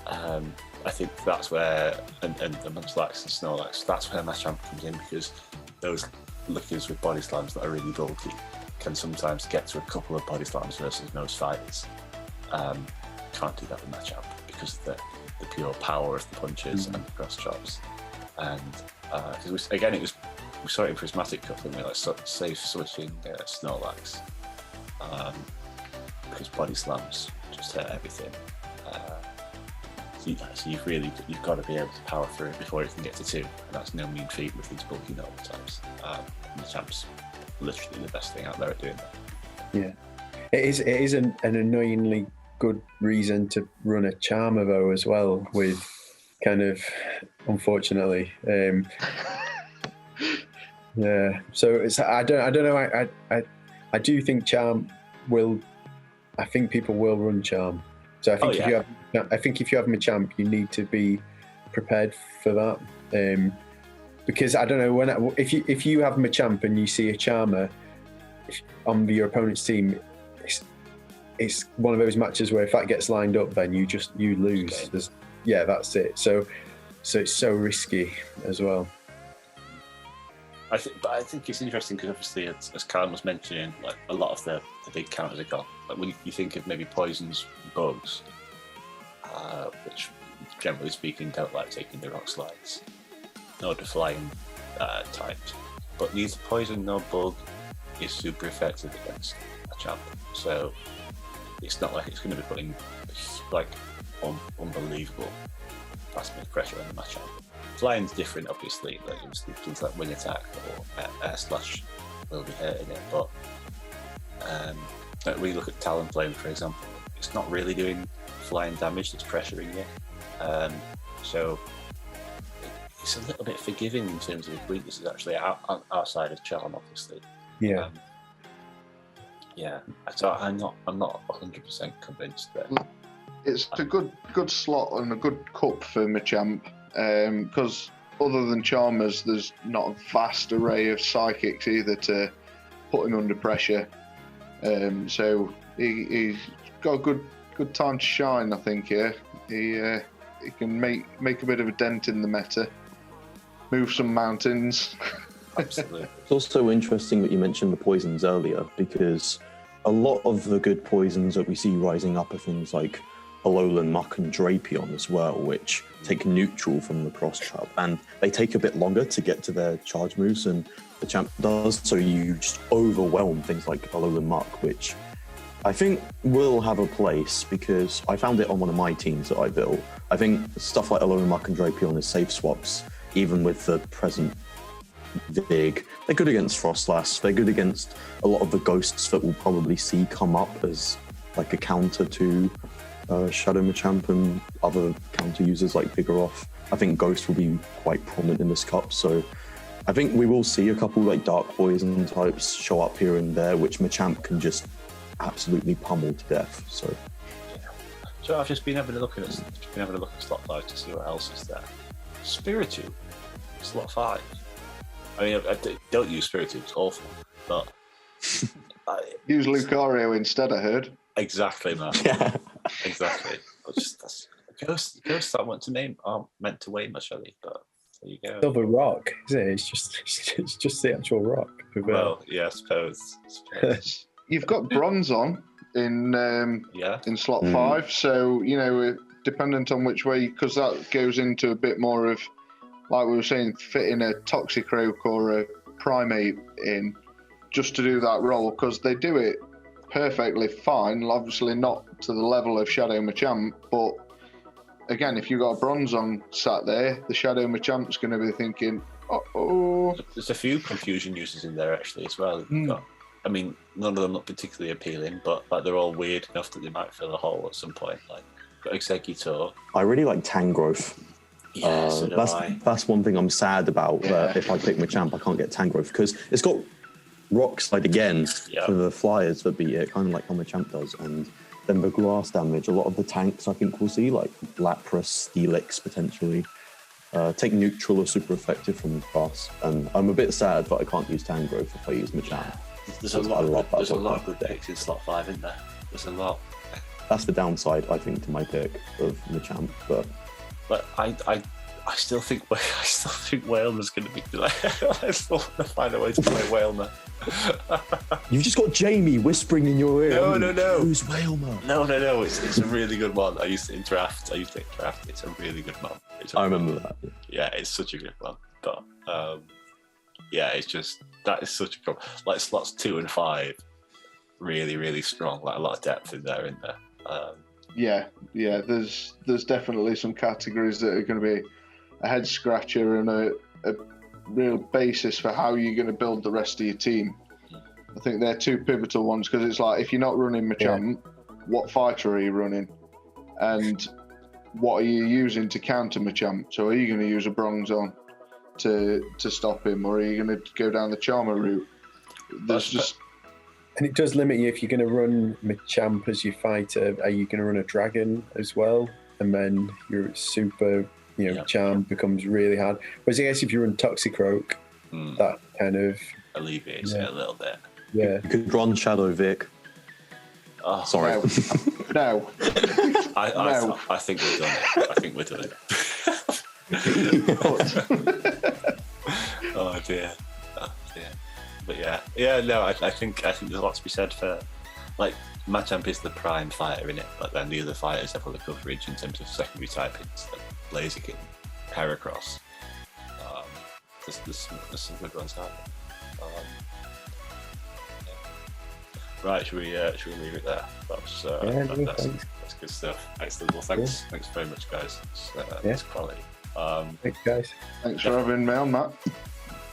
I think that's where and the Munchlax and Snorlax, that's where Machamp comes in, because those Lickers with body slams that are really bulky can sometimes get to a couple of body slams versus most fighters. Can't do that with Machamp because of the pure power of the punches and the cross chops. And because we saw it in Prismatic Cup, and we safe switching Snorlax because body slams just hurt everything. So you've got to be able to power through it before it can get to 2, and that's no mean feat with these bulky normal types. Machamp's literally the best thing out there at doing that. Yeah, it is an annoyingly good reason to run a Charmer though as well, with kind of unfortunately yeah, so it's I don't know, I do think Charm will, I think people will run Charm, so I think if you have Machamp, you need to be prepared for that, because I don't know, if you have Machamp and you see a Charmer on your opponent's team, it's one of those matches where if that gets lined up, then you lose. Okay. That's it. So it's so risky as well. I think it's interesting because obviously, as Karen was mentioning, like a lot of the big counters are gone. Like when you think of maybe poisons, bugs, which generally speaking don't like taking the rock slides, nor the flying types, but neither poison nor bug is super effective against a champ. So it's not like it's going to be putting like unbelievable fast move pressure on the Machamp. Flying's different, obviously. Like things like wing attack or air slash will be hurting it. But when you look at Talonflame, for example, it's not really doing flying damage; it's pressuring you. So it's a little bit forgiving in terms of its weaknesses. Actually, outside of Charm, obviously. Yeah. So I'm not 100% convinced that it's a good slot and a good cup for Machamp, because other than Charmers, there's not a vast array of psychics either to put him under pressure. So he's got a good time to shine, I think. Here, he can make a bit of a dent in the meta, move some mountains. absolutely. It's also interesting that you mentioned the poisons earlier, because a lot of the good poisons that we see rising up are things like Alolan Muck and Drapion as well, which take neutral from the cross trap, and they take a bit longer to get to their charge moves than the champ does, so you just overwhelm things like Alolan Muck, which I think will have a place because I found it on one of my teams that I built. I think stuff like Alolan Muck and Drapion is safe swaps, even with the present Vig. They're good against Frostlass. They're good against a lot of the ghosts that we'll probably see come up as like a counter to Shadow Machamp and other counter users like Vigoroth. I think Ghost will be quite prominent in this cup, so I think we will see a couple like Dark Poison types show up here and there, which Machamp can just absolutely pummel to death. So I've just been having a look at slot 5 to see what else is there. Spiritomb, slot 5. I mean, I don't use Spiritomb, it's awful, but Use Lucario instead, I heard. Exactly, man. Yeah. Exactly. That's ghosts I want to name aren't meant to weigh much, are they? But there you go. Silver rock, is it? It's just the actual rock. Well, yeah, I suppose. You've got Bronzong in slot 5, so dependent on which way, because that goes into a bit more of, like we were saying, fitting a Toxicroak or a Primate in just to do that role, because they do it perfectly fine. Obviously not to the level of Shadow Machamp, but again, if you've got a Bronzong sat there, the Shadow Machamp's going to be thinking, uh-oh. There's a few confusion users in there actually as well. I mean, none of them look particularly appealing, but like they're all weird enough that they might fill a hole at some point. Like, got Exeggutor. I really like Tangrowth. Yeah, so do I. That's one thing I'm sad about. If I pick Machamp, I can't get Tangrowth because it's got Rock Slide again for the flyers that beat it, kind of like how Machamp does. And then the grass damage, a lot of the tanks I think we'll see, like Lapras, Steelix potentially. Take neutral or super effective from grass. And I'm a bit sad that I can't use Tangrowth if I use Machamp. There's a lot of good picks in slot 5, isn't there? There's a lot. That's the downside, I think, to my pick of Machamp. But I still think Whalmer's going to be. I still want to find a way to play Whalmer. You've just got Jamie whispering in your ear. No. Who's Whalmer? No. It's a really good one. I used to interact. It's a really good one. I remember that. Yeah, it's such a good one. But yeah, it's just that is such a problem. Like slots 2 and 5, really, really strong. Like a lot of depth in there, isn't there? Yeah. There's definitely some categories that are going to be a head scratcher and a real basis for how you're going to build the rest of your team. I think they're two pivotal ones because it's like if you're not running Machamp, what fighter are you running, and what are you using to counter Machamp? So are you going to use a Bronzong to stop him, or are you going to go down the Charmer route? And it does limit you if you're going to run Machamp as your fighter. Are you going to run a dragon as well? And then your super, charm becomes really hard. Whereas I guess if you run Toxicroak, that kind of alleviates it a little bit. Yeah. You could run Shadow Vic. Oh, sorry. No. I think we've done it. I think we're doing it. Oh dear. But I think there's a lot to be said for, like, Machamp is the prime fighter in it, but then the other fighters have other coverage in terms of secondary typings, like Blaziken, Heracross. There's some good ones out there. Right, should we leave it there? That was that's good stuff. Excellent. Well, thanks very much, guys. It's quality. Thanks, guys. Thanks for having me on, Matt.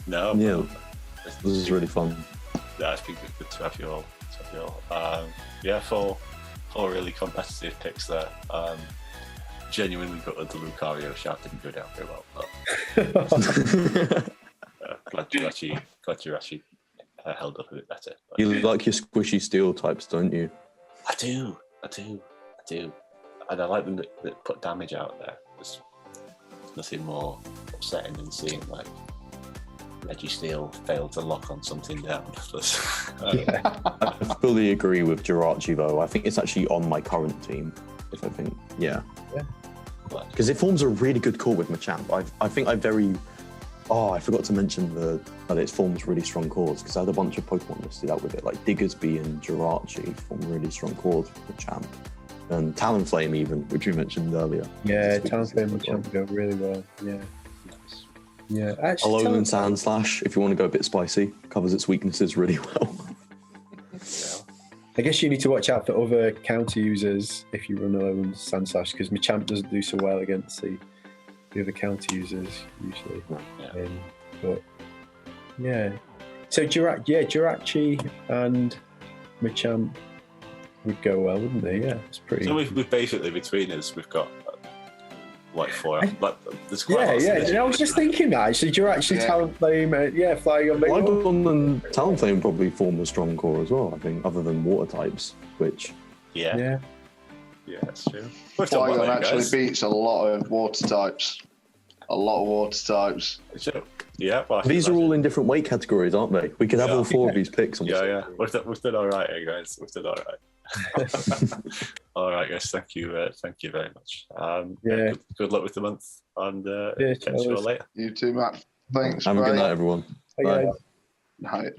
No. Yeah. This is really fun. Yeah, it's been good to have you all. Four really competitive picks there. Genuinely gutted the Lucario shout didn't go down very well, but glad Jirachi held up a bit better. But, you like your squishy steel types, don't you? I do. And I like them that put damage out there. There's nothing more upsetting than seeing like Registeel failed to lock on something down. I fully agree with Jirachi though. I think it's actually on my current team. If I think, because it forms a really good core with Machamp. I think I forgot to mention that it forms really strong cores because I had a bunch of Pokemon listed out with it, like Diggersby and Jirachi form really strong cores with Machamp. and Talonflame even, which you mentioned earlier. Yeah, Speak- Talonflame and Machamp go really well. Yeah. Yeah, actually, Alolan Talonflame- Sandslash, if you want to go a bit spicy, covers its weaknesses really well. I guess you need to watch out for other counter users if you run Alolan Sandslash, because Machamp doesn't do so well against the other counter users usually. Yeah. But yeah, so Jirachi and Machamp would go well, wouldn't they? Yeah, it's pretty. So we've basically, between us, we've got like four. Like, there's quite a lot of Yeah. synergy. I was just thinking that actually. Jirachi, Talonflame, Flygon. Flygon and Talonflame probably form a strong core as well, I think, other than water types, which... Yeah, that's true. We've done well Flygon there, actually guys. beats a lot of water types. A lot of water types. So, yeah, well, I These can are all imagine. in different weight categories, aren't they? We could have all four of these picks on the Yeah. same. We've done all right here, guys. We've done all right. All right, guys. Thank you very much. Good luck with the month, and catch you all later. You too, Matt. Thanks. Have a good bye. night, everyone. Okay. Bye. Night.